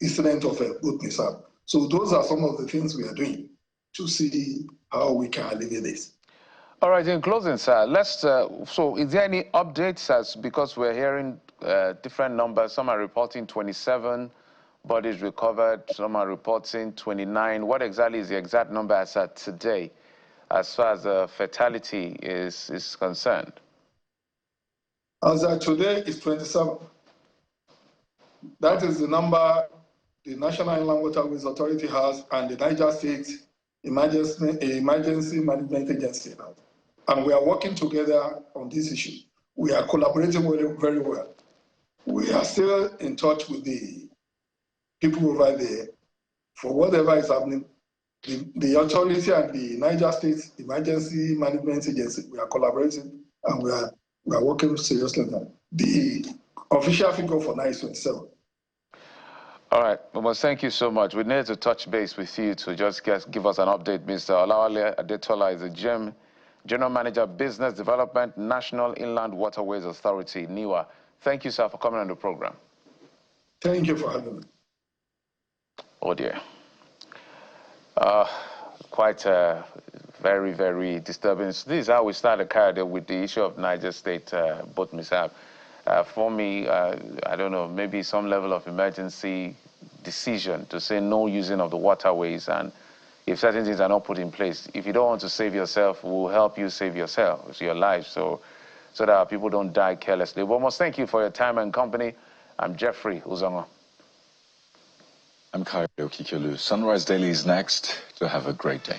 incident of a boat mishap. So those are some of the things we are doing to see how we can alleviate this. All right, in closing, sir, so is there any updates, because we're hearing different numbers? Some are reporting 27 bodies recovered, some are reporting 29. What exactly is the exact number as at today, as far as the fatality is concerned? As at today, it's 27. That is the number the National Inland Waterways Authority has and the Niger State Emergency Management Agency has. And we are working together on this issue. We are collaborating very well. We are still in touch with the people over there for whatever is happening. The authority and the Niger State Emergency Management Agency, we are collaborating and we are working seriously on that. The official figure for now is 27. All right, well, thank you so much. We need to touch base with you to just give us an update. Mr. Olawale Adetola is the General Manager, Business Development, National Inland Waterways Authority, NIWA. Thank you, sir, for coming on the program. Thank you for having me. Oh, dear. Quite very, very disturbing. This is how we started, Carter, with the issue of Niger State boat mishap. For me, I don't know, maybe some level of emergency decision to say no using of the waterways, and if certain things are not put in place, if you don't want to save yourself, we'll help you save yourself, it's your life, so that people don't die carelessly. But most thank you for your time and company. I'm Jeffrey Uzongo. I'm Kyle Okikelu. Sunrise Daily is next. To have a great day.